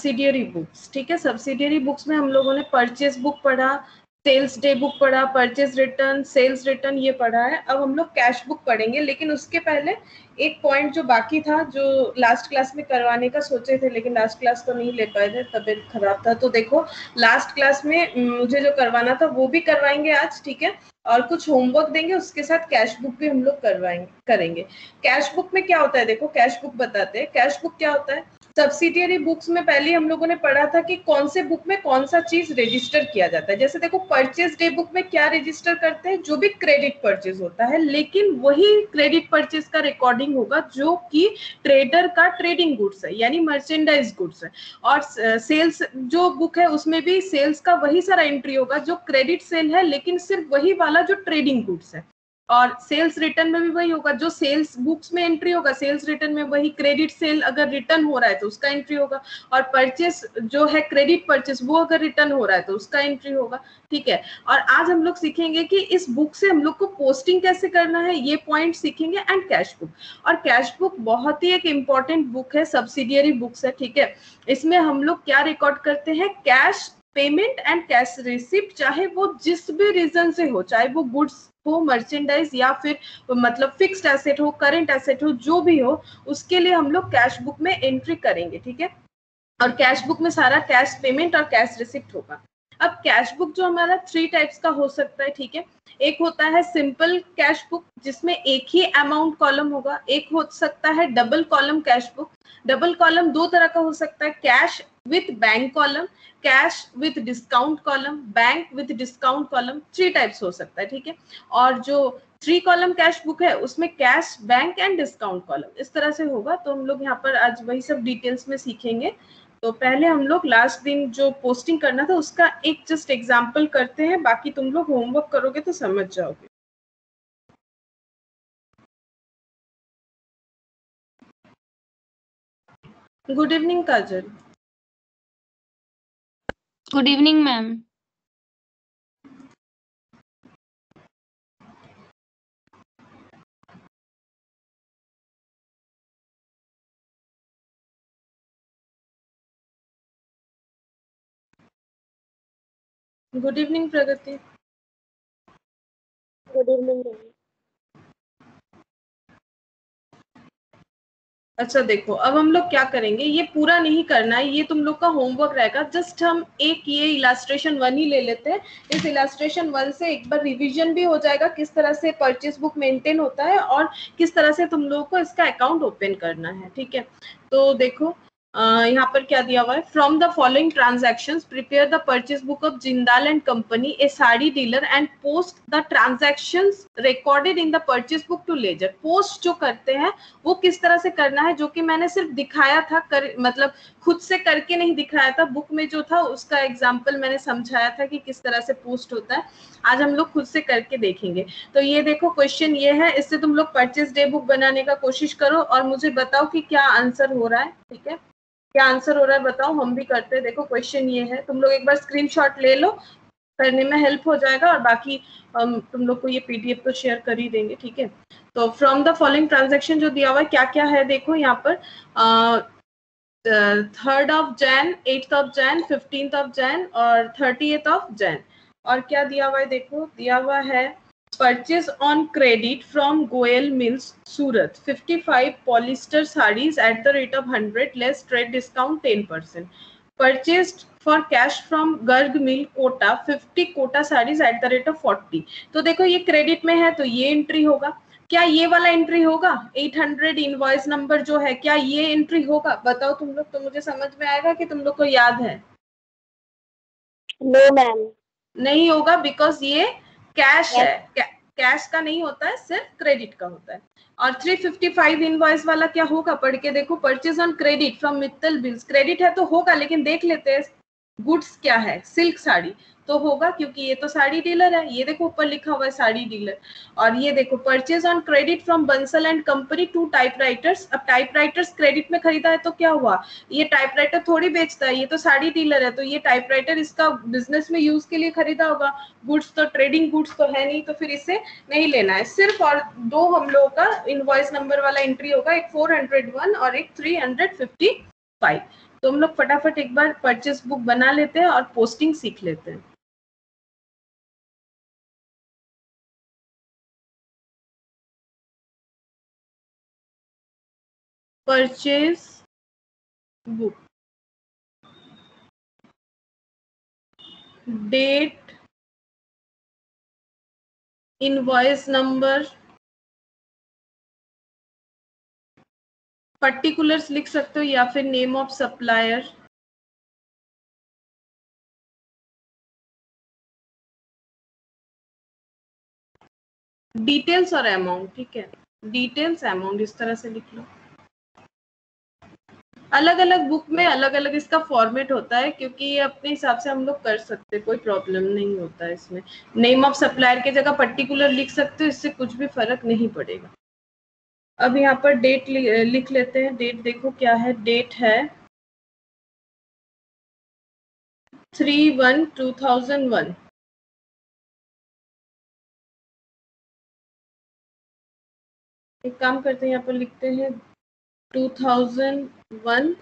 Subsidiary books, ठीक है। Subsidiary books में हम लोगों ने परचेज बुक पढ़ा, सेल्स डे बुक पढ़ा, परचेज रिटर्न, सेल्स रिटर्न ये पढ़ा है। अब हम लोग कैश बुक पढ़ेंगे, लेकिन उसके पहले एक पॉइंट जो बाकी था, जो लास्ट क्लास में करवाने का सोचे थे लेकिन लास्ट क्लास तो नहीं ले पाए थे, तबीयत खराब था। तो देखो लास्ट क्लास में मुझे जो करवाना था वो भी करवाएंगे आज, ठीक है। और कुछ होमवर्क देंगे, उसके साथ कैश बुक भी हम लोग करेंगे। कैश बुक में क्या होता है, देखो कैश बुक बताते हैं। कैश बुक क्या होता है, सब्सिडियरी बुक्स में पहले हम लोगों ने पढ़ा था कि कौन से बुक में कौन सा चीज रजिस्टर किया जाता है। जैसे देखो परचेज डे बुक में क्या रजिस्टर करते हैं, जो भी क्रेडिट परचेज होता है, लेकिन वही क्रेडिट परचेज का रिकॉर्डिंग होगा जो कि ट्रेडर का ट्रेडिंग गुड्स है, यानी मर्चेंडाइज गुड्स है। और सेल्स जो बुक है उसमें भी सेल्स का वही सारा एंट्री होगा जो क्रेडिट सेल है, लेकिन सिर्फ वही वाला जो ट्रेडिंग गुड्स है। और सेल्स रिटर्न में भी वही होगा, जो सेल्स बुक्स में एंट्री होगा सेल्स रिटर्न में वही क्रेडिट सेल अगर रिटर्न हो रहा है तो उसका एंट्री होगा, और परचेस जो है क्रेडिट परचेस वो अगर रिटर्न हो रहा है तो उसका एंट्री होगा, ठीक है। और आज हम लोग सीखेंगे कि इस बुक से हम लोग को पोस्टिंग कैसे करना है, ये पॉइंट सीखेंगे, एंड कैश बुक। और कैश बुक बहुत ही एक इम्पॉर्टेंट बुक है, सब्सिडियरी बुक्स है, ठीक है। इसमें हम लोग क्या रिकॉर्ड करते हैं, cash payment and cash receipt, चाहे वो जिस भी रीजन से हो, चाहे वो गुड्स हो, मर्चेंडाइज, या फिर मतलब फिक्स्ड एसेट हो, करंट एसेट हो, जो भी हो, उसके लिए हम लोग कैश बुक में एंट्री करेंगे, ठीक है। और कैश बुक में सारा कैश पेमेंट और कैश रिसिप्ट होगा। अब कैश बुक जो हमारा 3 टाइप्स का हो सकता है, ठीक है। एक होता है सिंपल कैश बुक जिसमें एक ही अमाउंट कॉलम होगा, एक हो सकता है double column cash book. Double column 2 तरह का हो सकता है, cash with bank column, cash with discount column, bank with discount column, 3 types हो सकता है, ठीक है। और जो 3 कॉलम कैश बुक है उसमें cash, bank and discount column इस तरह से होगा। तो हम लोग यहाँ पर आज वही सब डिटेल्स में सीखेंगे। तो पहले हम लोग लास्ट दिन जो पोस्टिंग करना था उसका एक जस्ट एग्जांपल करते हैं, बाकी तुम लोग होमवर्क करोगे तो समझ जाओगे। Good evening Kajal. Good evening ma'am. Good evening Pragati. Good evening. अच्छा देखो, अब हम लोग क्या करेंगे, ये पूरा नहीं करना है, ये तुम लोग का होमवर्क रहेगा। जस्ट हम एक ये इलास्ट्रेशन 1 ही ले लेते हैं। इस इलास्ट्रेशन 1 से एक बार रिवीजन भी हो जाएगा किस तरह से परचेस बुक मेंटेन होता है और किस तरह से तुम लोगों को इसका अकाउंट ओपन करना है, ठीक है। तो देखो यहाँ पर क्या दिया हुआ है, from the following transactions prepare the purchase book of Jindal and company a sari dealer and post the transactions recorded in the purchase book to ledger. Post जो करते हैं वो किस तरह से करना है, जो कि मैंने सिर्फ दिखाया था, मतलब खुद से करके नहीं दिखाया था, बुक में जो था उसका एग्जाम्पल मैंने समझाया था कि किस तरह से पोस्ट होता है। आज हम लोग खुद से करके देखेंगे। तो ये देखो क्वेश्चन ये है, इससे तुम लोग परचेस डे बुक बनाने का कोशिश करो और मुझे बताओ कि क्या आंसर हो रहा है, ठीक है। क्या आंसर हो रहा है बताओ, हम भी करते हैं। देखो क्वेश्चन ये है, तुम लोग एक बार स्क्रीनशॉट ले लो, करने में हेल्प हो जाएगा, और बाकी हम तुम लोग को ये पीडीएफ तो शेयर कर ही देंगे, ठीक है। तो फ्रॉम द फॉलोइंग ट्रांजैक्शन जो दिया हुआ है क्या क्या है, देखो यहाँ पर 3rd of Jan, 8th of Jan, 15th of Jan और 30th of Jan। और क्या दिया हुआ है, देखो दिया हुआ है purchase on credit from Goyal mills Surat 55 polyester saris at the rate of 100 less trade discount 10%। Purchased for cash from Garg mill Kota 50 Kota saris at the rate of 40। तो देखो ये क्रेडिट में है तो ये एंट्री होगा। क्या ये वाला एंट्री होगा, 800 इनवॉइस नंबर जो है, क्या ये एंट्री होगा, बताओ तुम लोग। तो मुझे समझ में आएगा कि तुम लोग को याद है? नो मैम, नहीं होगा, बिकॉज ये कैश है, कैश का नहीं होता है, सिर्फ क्रेडिट का होता है। और 355 इनवॉइस वाला क्या होगा, पढ़ के देखो, purchase on credit from Mittal bills. Credit है तो होगा, लेकिन देख लेते हैं गुड्स क्या है, सिल्क साड़ी तो होगा, क्योंकि ये तो साड़ी डीलर है। ये देखो ऊपर लिखा हुआ है साड़ी डीलर। और ये देखो purchase on credit from Bansal and company 2 typewriters. अब टाइपराइटर्स क्रेडिट में खरीदा है तो क्या हुआ, ये टाइपराइटर थोड़ी बेचता है, ये तो साड़ी डीलर है, तो ये टाइपराइटर इसका बिजनेस में यूज के लिए खरीदा होगा। गुड्स तो ट्रेडिंग गुड्स तो है नहीं, तो फिर इसे नहीं लेना है सिर्फ। और 2 हम लोगों का इनवॉइस नंबर वाला एंट्री होगा, एक 401 और एक 355। 5। तो हम लोग फटाफट एक बार परचेस बुक बना लेते हैं और पोस्टिंग सीख लेते हैं। Purchase book, date, invoice number, particulars लिख सकते हो या फिर नेम ऑफ सप्लायर, डिटेल्स और अमाउंट। ठीक है, डिटेल्स अमाउंट इस तरह से लिख लो। अलग अलग बुक में अलग अलग इसका फॉर्मेट होता है, क्योंकि ये अपने हिसाब से हम लोग कर सकते हैं, कोई प्रॉब्लम नहीं होता है इसमें। नेम ऑफ सप्लायर की जगह पर्टिकुलर लिख सकते हो, इससे कुछ भी फर्क नहीं पड़ेगा। अब यहाँ पर डेट लिख लेते हैं। डेट देखो क्या है, डेट है 3/1/2001। एक काम करते हैं, यहाँ पर लिखते हैं 2001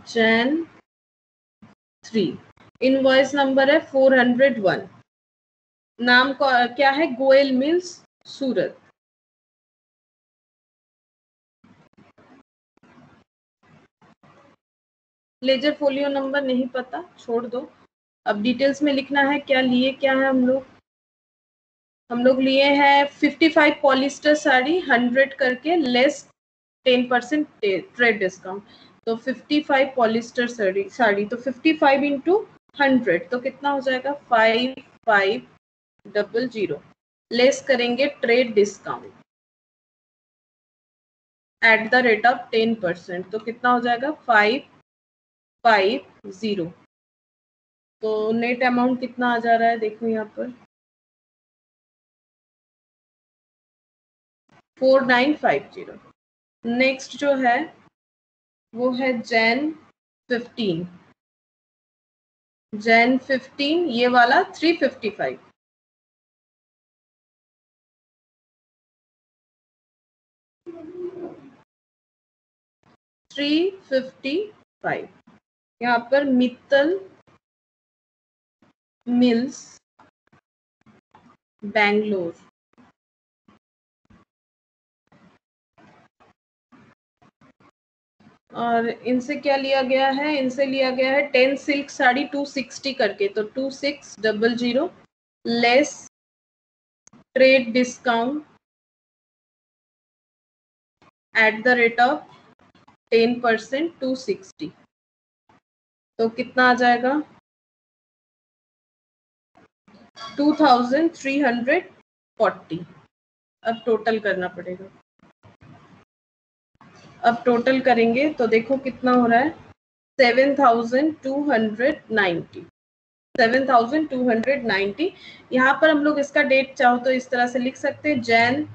Jan 3। इनवॉइस नंबर है 401। नाम क्या है, गोयल मिल्स सूरत। लेजर फोलियो नंबर नहीं पता, छोड़ दो। अब डिटेल्स में लिखना है क्या लिए, क्या है हम लोग लिए हैं 55 पॉलिस्टर साड़ी 100 करके लेस 10% ट्रेड डिस्काउंट। तो 55 पॉलिस्टर साड़ी तो 55 इंटू 100 तो कितना हो जाएगा 5500 लेस करेंगे trade discount at the rate of 10%, तो कितना हो जाएगा 550। तो नेट अमाउंट कितना आ जा रहा है, देखो यहाँ पर 4950। नेक्स्ट जो है वो है Jan 15 ये वाला 355। यहाँ पर मित्तल मिल्स बैंगलोर, और इनसे क्या लिया गया है, इनसे लिया गया है 10 सिल्क साड़ी 260 करके, तो 2600 less trade discount at the rate of 10% 260। तो कितना आ जाएगा 2340। अब टोटल करना पड़ेगा। अब टोटल करेंगे तो देखो कितना हो रहा है 7290। 7290। यहाँ पर हम लोग इसका डेट चाहो तो इस तरह से लिख सकते हैं Jan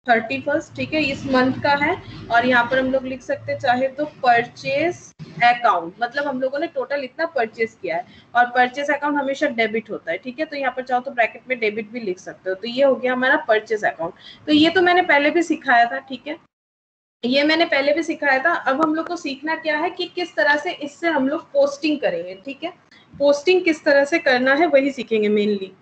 31, ठीक है, इस मंथ का है। और यहाँ पर हम लोग लिख सकते हैं चाहे तो परचेज अकाउंट, मतलब हम लोगों ने टोटल इतना परचेज किया है, और परचेज अकाउंट हमेशा डेबिट होता है, ठीक है। तो यहाँ पर चाहो तो ब्रैकेट में डेबिट भी लिख सकते हो। तो ये हो गया हमारा परचेज अकाउंट। तो ये तो मैंने पहले भी सिखाया था, ठीक है, ये मैंने पहले भी सिखाया था। अब हम लोग को सीखना क्या है कि किस तरह से इससे हम लोग पोस्टिंग करेंगे, ठीक है। पोस्टिंग किस तरह से करना है वही सीखेंगे मेनली।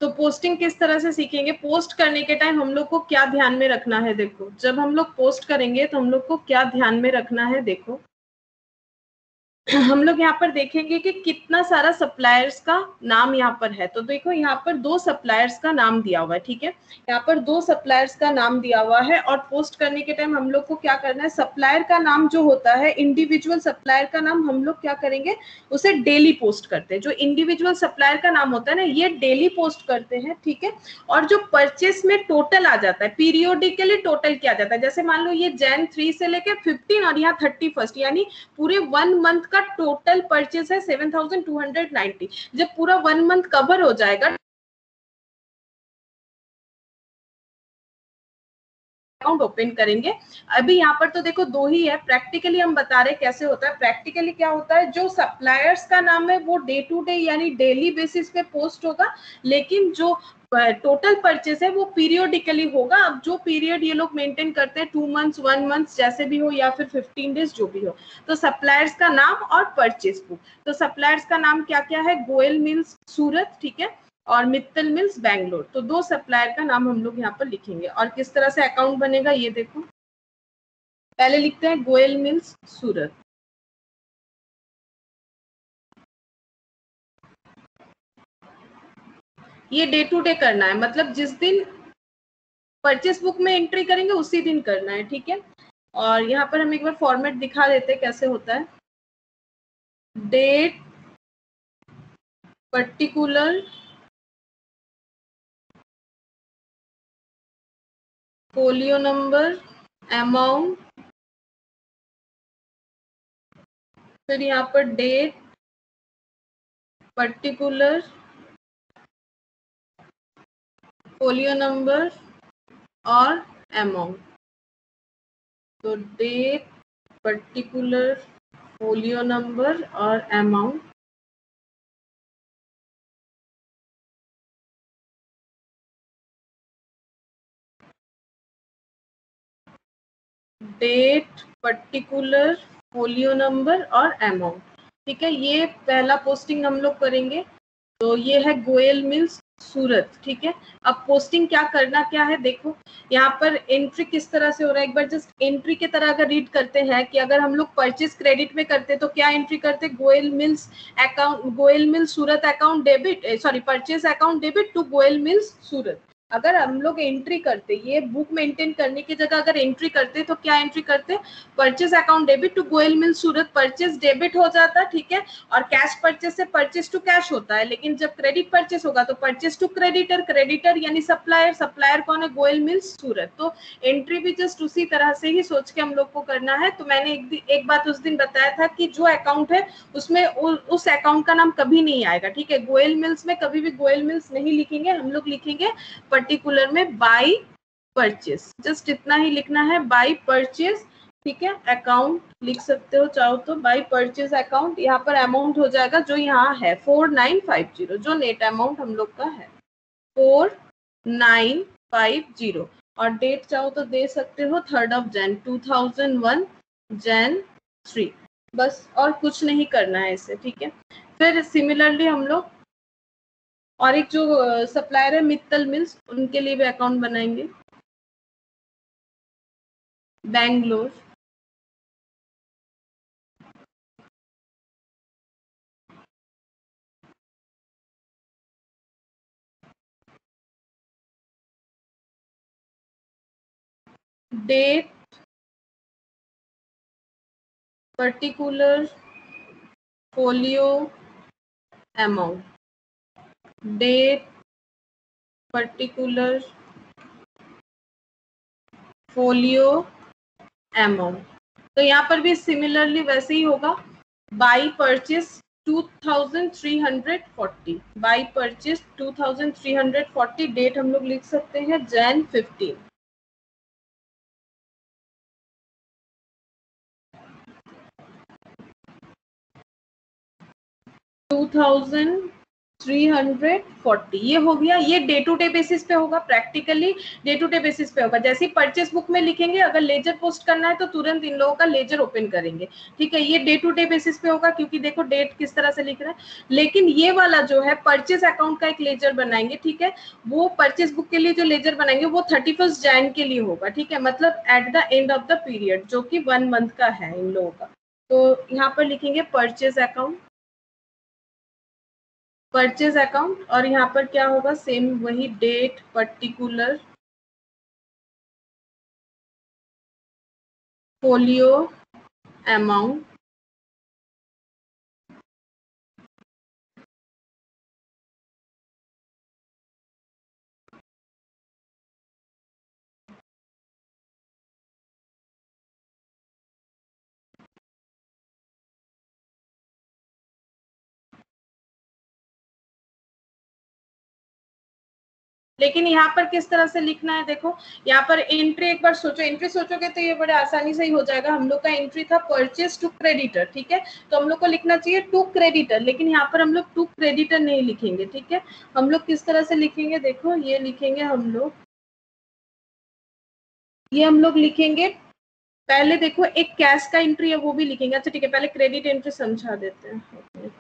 तो पोस्टिंग किस तरह से सीखेंगे, पोस्ट करने के टाइम हम लोग को क्या ध्यान में रखना है। देखो जब हम लोग पोस्ट करेंगे तो हम लोग को क्या ध्यान में रखना है, देखो हम लोग यहाँ पर देखेंगे कि कितना सारा सप्लायर्स का नाम यहाँ पर है। तो देखो यहाँ पर 2 सप्लायर्स का नाम दिया हुआ है, ठीक है। यहाँ पर 2 सप्लायर्स का नाम दिया हुआ है और पोस्ट करने के टाइम हम लोग को क्या करना है, सप्लायर का नाम जो होता है, इंडिविजुअल सप्लायर का नाम हम लोग क्या करेंगे, उसे डेली पोस्ट करते हैं। जो इंडिविजुअल सप्लायर का नाम होता है ना, ये डेली पोस्ट करते हैं, ठीक है। और जो परचेस में टोटल आ जाता है, पीरियोडिकली टोटल किया जाता है। जैसे मान लो ये Jan 3 से लेके 15 और यहाँ 31, यानी पूरे 1 मंथ का टोटल परचेस है 7290। जब पूरा 1 मंथ कवर हो जाएगा, अकाउंट ओपन करेंगे। अभी यहाँ पर तो देखो 2 ही है, प्रैक्टिकली हम बता रहे कैसे होता है। प्रैक्टिकली क्या होता है, जो सप्लायर्स का नाम है वो डे टू डे यानी डेली बेसिस पे पोस्ट होगा, लेकिन जो टोटल परचेस है वो पीरियोडिकली होगा। अब जो पीरियड ये लोग मेंटेन करते हैं, 2 मंथ्स 1 मंथ जैसे भी हो, या फिर 15 डेज जो भी हो। तो सप्लायर्स का नाम और परचेस बुक। तो सप्लायर्स का नाम क्या क्या है, गोयल मिल्स सूरत, ठीक है, और मित्तल मिल्स बैंगलोर। तो 2 सप्लायर का नाम हम लोग यहाँ पर लिखेंगे। और किस तरह से अकाउंट बनेगा ये देखो, पहले लिखते हैं गोयल मिल्स सूरत। ये डे टू डे करना है, मतलब जिस दिन परचेस बुक में एंट्री करेंगे उसी दिन करना है, ठीक है। और यहाँ पर हम एक बार फॉर्मेट दिखा देते हैं कैसे होता है। Date, particular, folio number, amount, फिर यहाँ पर डेट, पर्टिकुलर, फोलियो नंबर और अमाउंट। तो डेट, पर्टिकुलर, फोलियो नंबर और amount. Date, particular, folio number और अमाउंट, ठीक है। ये पहला पोस्टिंग हम लोग करेंगे। तो ये है गोयल मिल्स सूरत, ठीक है। अब पोस्टिंग क्या करना क्या है, देखो यहाँ पर एंट्री किस तरह से हो रहा है, एक बार जस्ट एंट्री की तरह अगर रीड करते हैं कि अगर हम लोग परचेज क्रेडिट में करते तो क्या एंट्री करते, Goyal Mills account, Goyal mills Surat account debit, sorry purchase account debit to Goyal mills Surat. अगर हम लोग एंट्री करते, ये बुक मेंटेन करने की जगह अगर एंट्री करते तो क्या एंट्री करते, purchase account debit to Goyal mills Surat, purchase debit हो जाता, ठीक है। और कैश परचेज से परचेज टू कैश होता है, लेकिन जब क्रेडिट परचेज होगा तो परचेज टू क्रेडिटर, क्रेडिटर यानी सप्लायर, सप्लायर कौन है, गोयल मिल्स सूरत। तो एंट्री भी जस्ट उसी तरह से ही सोच के हम लोग को करना है। तो मैंने एक बात उस दिन बताया था कि जो अकाउंट है उसमें उस अकाउंट का नाम कभी नहीं आएगा, ठीक है। गोयल मिल्स में कभी भी गोयल मिल्स नहीं लिखेंगे, हम लोग लिखेंगे पर्टिकुलर में बाई परचेज, जस्ट इतना ही लिखना है, बाई परचेज, ठीक है। अकाउंट लिख सकते हो चाहो तो, बाई परचेज अकाउंट। यहाँ पर अमाउंट हो जाएगा जो यहाँ है 4950, जो नेट अमाउंट हम लोग का है 4950। और डेट चाहो तो दे सकते हो 3rd Jan 2001 Jan 3, बस और कुछ नहीं करना है इसे, ठीक है। फिर सिमिलरली हम लोग और एक जो सप्लायर है मित्तल मिल्स, उनके लिए भी अकाउंट बनाएंगे, Bangalore. Date, particular, folio, amount, date, particular, folio, amount. तो यहाँ पर भी सिमिलरली वैसे ही होगा, by purchase 2340, by purchase 2340, date हम लोग लिख सकते हैं Jan 15। 2340 ये हो गया। ये डे टू डे बेसिस पे होगा, practically day to day basis पे होगा। जैसे परचेस बुक में लिखेंगे, अगर लेजर पोस्ट करना है तो तुरंत इन लोगों का लेजर ओपन करेंगे, ठीक है। ये डे टू डे बेसिस पे होगा, क्योंकि देखो डेट किस तरह से लिख रहा है। लेकिन ये वाला जो है परचेस अकाउंट का एक लेजर बनाएंगे, ठीक है। वो परचेस बुक के लिए जो लेजर बनाएंगे वो 31 Jan के लिए होगा, ठीक है। मतलब at the end of the period, जो कि 1 मंथ का है इन लोगों का। तो यहाँ पर लिखेंगे परचेज अकाउंट, परचेज अकाउंट, और यहाँ पर क्या होगा, सेम वही डेट, पर्टिकुलर, फोलियो, अमाउंट, लेकिन यहाँ पर किस तरह से लिखना है, देखो यहाँ पर एंट्री, एक बार सोचो, एंट्री सोचोगे तो ये बड़े आसानी से ही हो जाएगा। हम लोग का एंट्री था परचेज टू क्रेडिटर, ठीक है, तो हम लोग को लिखना चाहिए टू क्रेडिटर, लेकिन यहाँ पर हम लोग टू क्रेडिटर नहीं लिखेंगे, ठीक है। हम लोग किस तरह से लिखेंगे, देखो ये लिखेंगे हम लोग, ये हम लोग लिखेंगे पहले, देखो एक कैश का एंट्री है वो भी लिखेंगे। अच्छा ठीक है, पहले क्रेडिट एंट्री समझा देते हैं।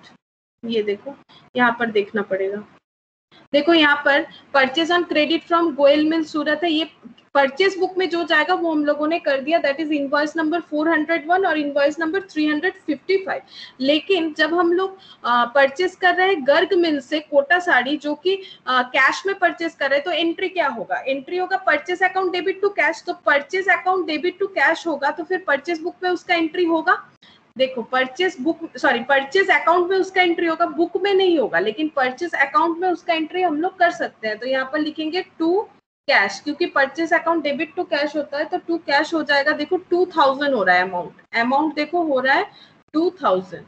ये देखो यहाँ पर देखना पड़ेगा, देखो यहाँ पर purchase on credit from Goyal mill Surat है, ये परचेज बुक में जो जाएगा वो हम लोगों ने कर दिया, दैट इज इनवॉइस नंबर 401 और इनवॉइस नंबर 355। लेकिन जब हम लोग परचेज कर रहे हैं गर्ग मिल से कोटा साड़ी, जो कि कैश में परचेज कर रहे हैं, तो एंट्री क्या होगा, एंट्री होगा purchase account debit to cash. तो purchase account debit to cash होगा, तो फिर परचेज बुक में उसका एंट्री होगा, देखो purchase book, sorry purchase account में उसका एंट्री होगा, बुक में नहीं होगा, लेकिन परचेज अकाउंट में उसका एंट्री हम लोग कर सकते हैं। तो यहाँ पर लिखेंगे टू कैश, क्योंकि purchase account debit to cash होता है, तो टू कैश हो जाएगा। देखो 2000 हो रहा है अमाउंट, अमाउंट देखो हो रहा है 2000,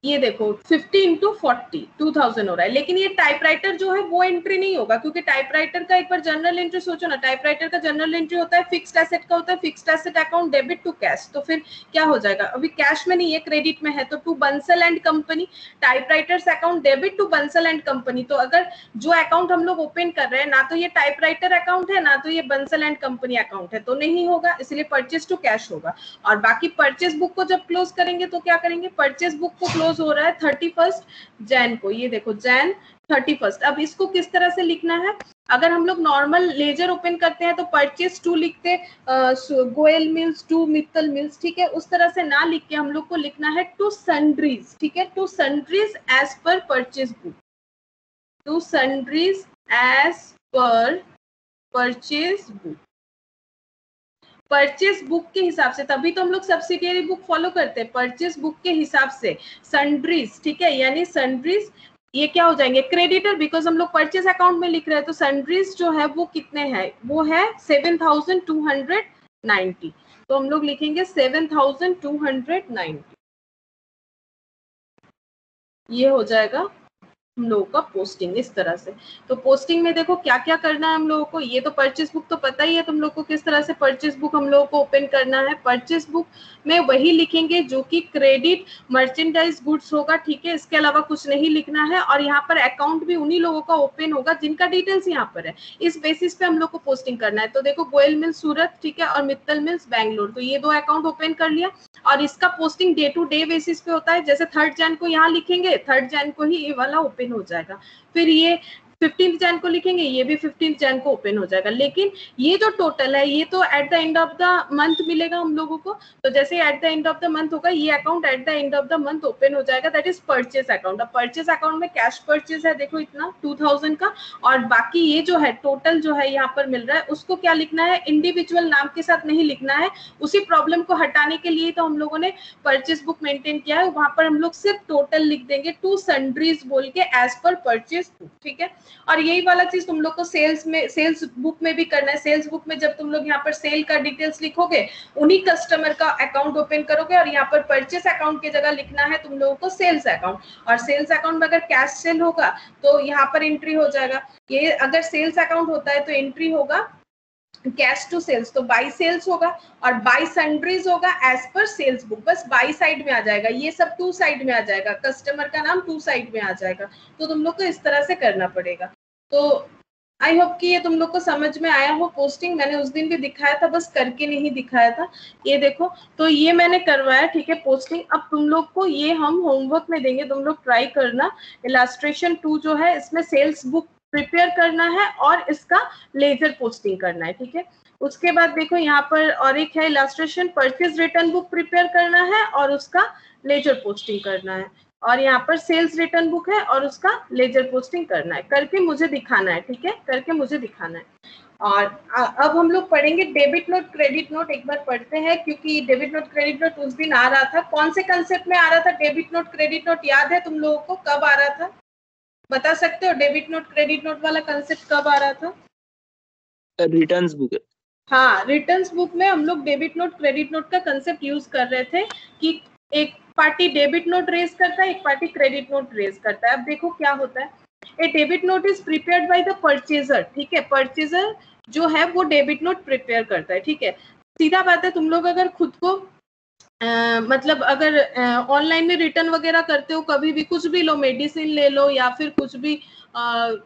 ये देखो 50 इंटू 40 2000 हो रहा है। लेकिन ये टाइपराइटर जो है वो एंट्री नहीं होगा, क्योंकि टाइपराइटर का एक बार जनरल एंट्री सोचो ना, टाइपराइटर का जनरल एंट्री होता है फिक्स्ड एसेट का, होता है fixed asset account debit to cash. तो फिर क्या हो जाएगा, अभी कैश में नहीं है, क्रेडिट में है, तो to Bansal and company, typewriters account debit to Bansal and company. तो अगर जो अकाउंट हम लोग ओपन कर रहे हैं, ना तो ये टाइपराइटर अकाउंट है, ना तो ये बंसल एंड कंपनी अकाउंट है, तो नहीं होगा, इसलिए परचेज टू कैश होगा। और बाकी परचेज बुक को जब क्लोज करेंगे तो क्या करेंगे, परचेज बुक को क्लोज हो रहा है 31 जैन को, ये देखो जैन 31। अब इसको किस तरह से लिखना है, अगर हम लोग नॉर्मल लेजर ओपन करते हैं तो परचेज टू लिखते, Goyal mills to Mittal mills, ठीक है, उस तरह से ना लिख के हम लोग को लिखना है टू सन्ड्रीज, ठीक है, to sundries as per purchase book, to sundries as per purchase book, purchase book के हिसाब से, तभी तो हम लोग सब्सिडियरी बुक फॉलो करते हैं, परचेज बुक के हिसाब से सन्ड्रीज, ठीक है, यानी सन्ड्रीज ये क्या हो जाएंगे, क्रेडिटर, बिकॉज हम लोग परचेज अकाउंट में लिख रहे हैं, तो सन्ड्रीज जो है वो कितने हैं, वो है 7290, तो हम लोग लिखेंगे 7290, ये हो जाएगा हम लोगों का पोस्टिंग इस तरह से। तो पोस्टिंग में देखो क्या क्या करना है हम लोगों को, ये तो परचेज बुक तो पता ही है तुम लोग को, किस तरह से परचेज बुक हम लोगों को ओपन करना है। परचेज बुक में वही लिखेंगे जो कि क्रेडिट मर्चेंडाइज गुड्स होगा, ठीक है, इसके अलावा कुछ नहीं लिखना है। और यहाँ पर अकाउंट भी उन्हीं लोगों का ओपन होगा जिनका डिटेल्स यहाँ पर है, इस बेसिस पे हम लोग को पोस्टिंग करना है। तो देखो गोयल मिल्स सूरत, ठीक है, और मित्तल मिल्स बैंगलोर, तो ये दो अकाउंट ओपन कर लिया, और इसका posting day to day basis पे होता है। जैसे 3 जैन को यहाँ लिखेंगे, 3 जैन को ही ये वाला ओपन हो जाएगा, फिर ये 15 जैन को लिखेंगे, ये भी 15 जैन को ओपन हो जाएगा। लेकिन ये जो टोटल है ये तो at the end of the month मिलेगा हम लोगों को, तो जैसे at the end of the month होगा ये account at the end of the month open हो जाएगा, दैट इज परचेज अकाउंट। अब परचेज अकाउंट में कैश परचेज है देखो इतना 2000 का, और बाकी ये जो है टोटल जो है यहाँ पर मिल रहा है, उसको क्या लिखना है, इंडिविजुअल नाम के साथ नहीं लिखना है। उसी प्रॉब्लम को हटाने के लिए तो हम लोगों ने परचेज बुक मेंटेन किया है, वहां पर हम लोग सिर्फ टोटल लिख देंगे टू सन्ड्रीज बोल के एज पर परचेज बुक, ठीक है। और यही वाला चीज तुम लोग को सेल्स में, सेल्स बुक में भी करना है। सेल्स बुक में जब तुम लोग यहाँ पर सेल का डिटेल्स लिखोगे, उन्हीं कस्टमर का अकाउंट ओपन करोगे, और यहाँ पर परचेस अकाउंट की जगह लिखना है तुम लोगों को सेल्स अकाउंट। और सेल्स अकाउंट में अगर कैश सेल होगा तो यहाँ पर एंट्री हो जाएगा, ये अगर सेल्स अकाउंट होता है तो एंट्री होगा कैश टू सेल्स, तो बाई सेल्स होगा, और बाई सन्ड्रीज होगा एज पर सेल्स बुक, बस बाई साइड में आ जाएगा, ये सब टू साइड में आ जाएगा, कस्टमर का नाम टू साइड में आ जाएगा। तो तुम लोग को इस तरह से करना पड़ेगा। तो आई होप कि ये तुम लोग को समझ में आया हो। पोस्टिंग मैंने उस दिन भी दिखाया था, बस करके नहीं दिखाया था, ये देखो, तो ये मैंने करवाया, ठीक है, पोस्टिंग। अब तुम लोग को ये हम होमवर्क में देंगे, तुम लोग ट्राई करना। इलास्ट्रेशन 2 जो है इसमें सेल्स बुक प्रिपेयर करना है और इसका लेजर पोस्टिंग करना है, ठीक है। उसके बाद देखो यहाँ पर और एक है illustration, purchase return book prepare करना है और उसका लेजर पोस्टिंग करना है, और यहाँ पर सेल्स रिटर्न बुक है और उसका लेजर पोस्टिंग करना है, करके मुझे दिखाना है, ठीक है, करके मुझे दिखाना है। और अब हम लोग पढ़ेंगे डेबिट नोट क्रेडिट नोट, एक बार पढ़ते हैं क्योंकि डेबिट नोट क्रेडिट नोट उस दिन आ रहा था। कौन से कंसेप्ट में आ रहा था डेबिट नोट क्रेडिट नोट, याद है तुम लोगों को कब आ रहा था? बता सकते हो डेबिट नोट क्रेडिट नोट वाला कंसेप्ट कब आ रहा था? Returns book. हाँ, रिटर्न्स बुक में हम लोग डेबिट नोट क्रेडिट नोट का कंसेप्ट यूज कर रहे थे कि एक पार्टी डेबिट नोट रेज करता है, एक पार्टी क्रेडिट नोट रेज करता है। अब देखो क्या होता है, a debit note is prepared by the purchaser, ठीक है, परचेजर जो है वो डेबिट नोट प्रिपेयर करता है, ठीक है। सीधा बात है, तुम लोग अगर खुद को मतलब अगर ऑनलाइन में रिटर्न वगैरह करते हो, कभी भी कुछ भी लो, मेडिसिन ले लो या फिर कुछ भी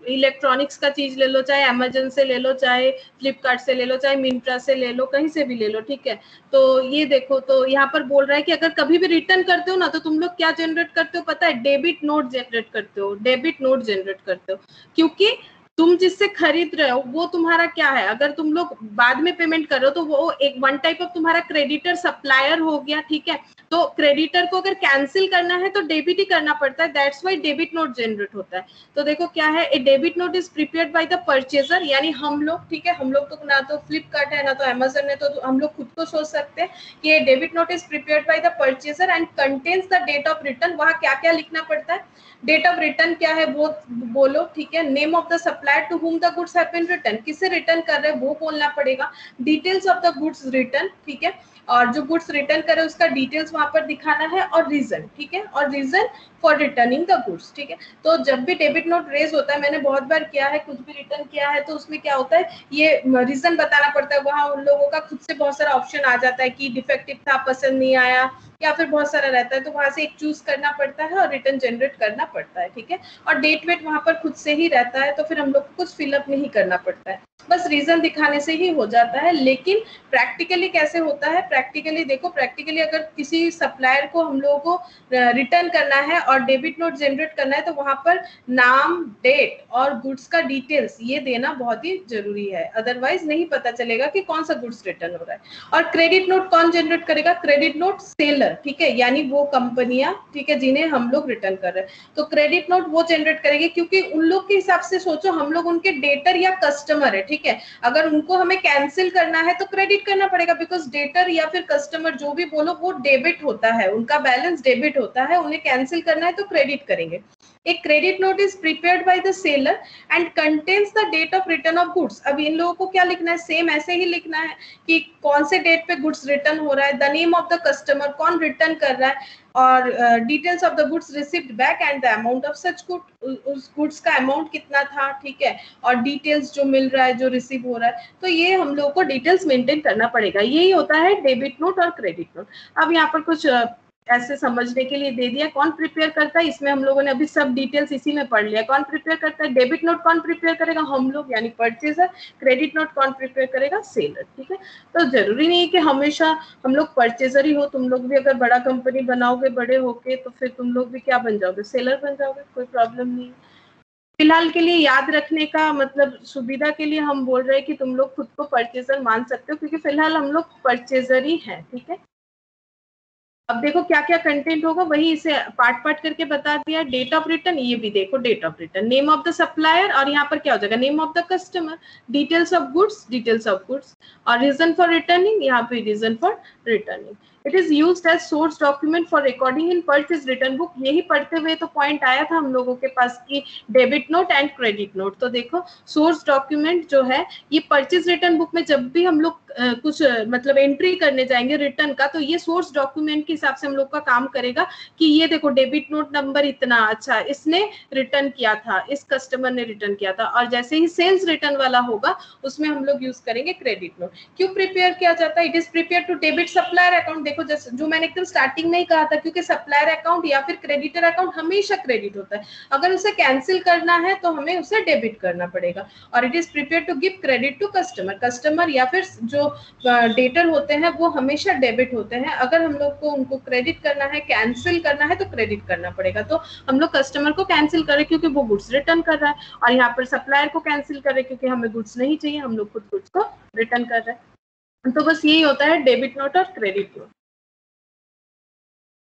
इलेक्ट्रॉनिक्स का चीज ले लो, चाहे अमेजन से ले लो, चाहे फ्लिपकार्ट से ले लो, चाहे मिंत्रा से ले लो, कहीं से भी ले लो, ठीक है। तो ये देखो, तो यहाँ पर बोल रहा है कि अगर कभी भी रिटर्न करते हो ना, तो तुम लोग क्या जनरेट करते हो पता है? डेबिट नोट जनरेट करते हो, डेबिट नोट जनरेट करते हो, क्योंकि तुम जिससे खरीद रहे हो वो तुम्हारा क्या है, अगर तुम लोग बाद में पेमेंट कर रहे हो तो वो एक वन टाइप ऑफ तुम्हारा क्रेडिटर सप्लायर हो गया, ठीक है। तो क्रेडिटर को अगर कैंसिल करना है तो डेबिट ही करना पड़ता है, that's why debit note generate होता है। तो देखो क्या है, a debit note is prepared by the purchaser, यानी हम लोग, ठीक है, हम लोग तो ना तो फ्लिपकार्ट है ना तो अमेजन है, तो हम लोग खुद को सोच सकते हैं कि ये debit note is prepared by the purchaser and contains the date of return. वहां क्या क्या लिखना पड़ता है, डेट ऑफ रिटर्न क्या है वो बोलो, ठीक है, name of the supplier to whom the goods have been return, किसे रिटर्न कर रहे हैं वो बोलना पड़ेगा, details of the goods return, ठीक है, और जो गुड्स रिटर्न करे उसका डिटेल्स वहां पर दिखाना है, और रीजन, ठीक है, और reason for returning the goods, ठीक है। तो जब भी डेबिट नोट रेज होता है, मैंने बहुत बार किया है, कुछ भी रिटर्न किया है, तो उसमें क्या होता है, ये रीजन बताना पड़ता है। वहां उन लोगों का खुद से बहुत सारा ऑप्शन आ जाता है कि डिफेक्टिव था, पसंद नहीं आया, या फिर बहुत सारा रहता है, तो वहां से एक चूज करना पड़ता है और रिटर्न जनरेट करना पड़ता है, ठीक है। और डेट वेट वहां पर खुद से ही रहता है, तो फिर हम लोग को कुछ फिलअप नहीं करना पड़ता है, बस रीजन दिखाने से ही हो जाता है। लेकिन प्रैक्टिकली कैसे होता है, प्रैक्टिकली देखो, प्रैक्टिकली अगर किसी सप्लायर को हम लोगों को रिटर्न करना है और डेबिट नोट जनरेट करना है, तो वहां पर नाम, डेट और गुड्स का डिटेल्स ये देना बहुत ही जरूरी है, अदरवाइज नहीं पता चलेगा कि कौन सा गुड्स रिटर्न हो रहा है। और क्रेडिट नोट कौन जनरेट करेगा? क्रेडिट नोट सेलर, ठीक है, यानी वो कंपनियां, ठीक है, जिन्हें हम लोग रिटर्न कर रहे हैं। तो क्रेडिट नोट वो जनरेट करेंगे, क्योंकि उन लोग के हिसाब से सोचो, हम लोग उनके डेटर या कस्टमर है, ठीक है। अगर उनको हमें कैंसिल करना है तो क्रेडिट करना पड़ेगा, बिकॉज डेटर या फिर कस्टमर जो भी बोलो वो डेबिट होता है, उनका बैलेंस डेबिट होता है, उन्हें कैंसिल करना है तो क्रेडिट करेंगे। एक credit note is prepared by the seller and contains the date of return of goods. अब इन लोगों को क्या लिखना है, सेम ऐसे ही लिखना है कि कौन से डेट पे गुड्स रिटर्न हो रहा है, the name of the customer, कौन रिटर्न कर रहा है, और details of the goods received back and the amount of such good, उस गुड्स का अमाउंट कितना था, ठीक है, और डिटेल्स जो मिल रहा है, जो रिसीव हो रहा है, तो ये हम लोग को डिटेल्स मेंटेन करना पड़ेगा। यही होता है डेबिट नोट और क्रेडिट नोट। अब यहाँ पर कुछ ऐसे समझने के लिए दे दिया, कौन प्रिपेयर करता है, इसमें हम लोगों ने अभी सब डिटेल्स इसी में पढ़ लिया। कौन प्रिपेयर करता है, डेबिट नोट कौन प्रिपेयर करेगा, हम लोग यानी परचेजर। क्रेडिट नोट कौन प्रिपेयर करेगा, सेलर, ठीक है। तो जरूरी नहीं है कि हमेशा हम लोग परचेजर ही हो, तुम लोग भी अगर बड़ा कंपनी बनाओगे बड़े होके, तो फिर तुम लोग भी क्या बन जाओगे, सेलर बन जाओगे, कोई प्रॉब्लम नहीं। फिलहाल के लिए याद रखने का मतलब सुविधा के लिए हम बोल रहे हैं कि तुम लोग खुद को परचेजर मान सकते हो, क्योंकि फिलहाल हम लोग परचेजर ही है, ठीक है। अब देखो क्या क्या कंटेंट होगा, वही इसे पार्ट पार्ट करके बता दिया। डेट ऑफ रिटर्न, ये भी देखो date of return, name of the supplier, और यहाँ पर क्या हो जाएगा, name of the customer, details of goods, और रीजन फॉर रिटर्निंग, यहाँ पे reason for returning. It is used as source document for recording in purchase return book. यही पढ़ते हुए तो पॉइंट आया था हम लोगों के पास कि debit note and credit note. तो देखो सोर्स डॉक्यूमेंट जो है, ये परचेज रिटर्न बुक में जब भी हम लोग कुछ मतलब एंट्री करने जाएंगे रिटर्न का, तो ये सोर्स डॉक्यूमेंट के हिसाब से हम लोग का काम करेगा कि ये देखो डेबिट नोट नंबर इतना, अच्छा इसने रिटर्न किया था, इस कस्टमर ने रिटर्न किया था। और जैसे ही सेल्स रिटर्न वाला होगा उसमें हम लोग यूज करेंगे क्रेडिट नोट। क्यों प्रिपेयर किया जाता है? It is prepare to debit supplier account. देखो जैसे जो मैंने एकदम स्टार्टिंग में ही कहा था, क्योंकि सप्लायर अकाउंट या फिर क्रेडिटर अकाउंट हमेशा क्रेडिट होता है, अगर उसे कैंसिल करना है तो हमें उसे डेबिट करना पड़ेगा। और it is prepare to give credit to customer, customer या फिर जो डेटर होते हैं वो हमेशा डेबिट होते हैं, अगर हम लोग को उनको क्रेडिट करना है, कैंसिल करना है तो क्रेडिट करना पड़ेगा। तो हम लोग कस्टमर को कैंसिल करें क्योंकि वो गुड्स रिटर्न कर रहा है, और यहाँ पर सप्लायर को कैंसिल करें क्योंकि हमें गुड्स नहीं चाहिए, हम लोग खुद गुड्स को रिटर्न कर रहे हैं। तो बस यही होता है डेबिट नोट और क्रेडिट नोट।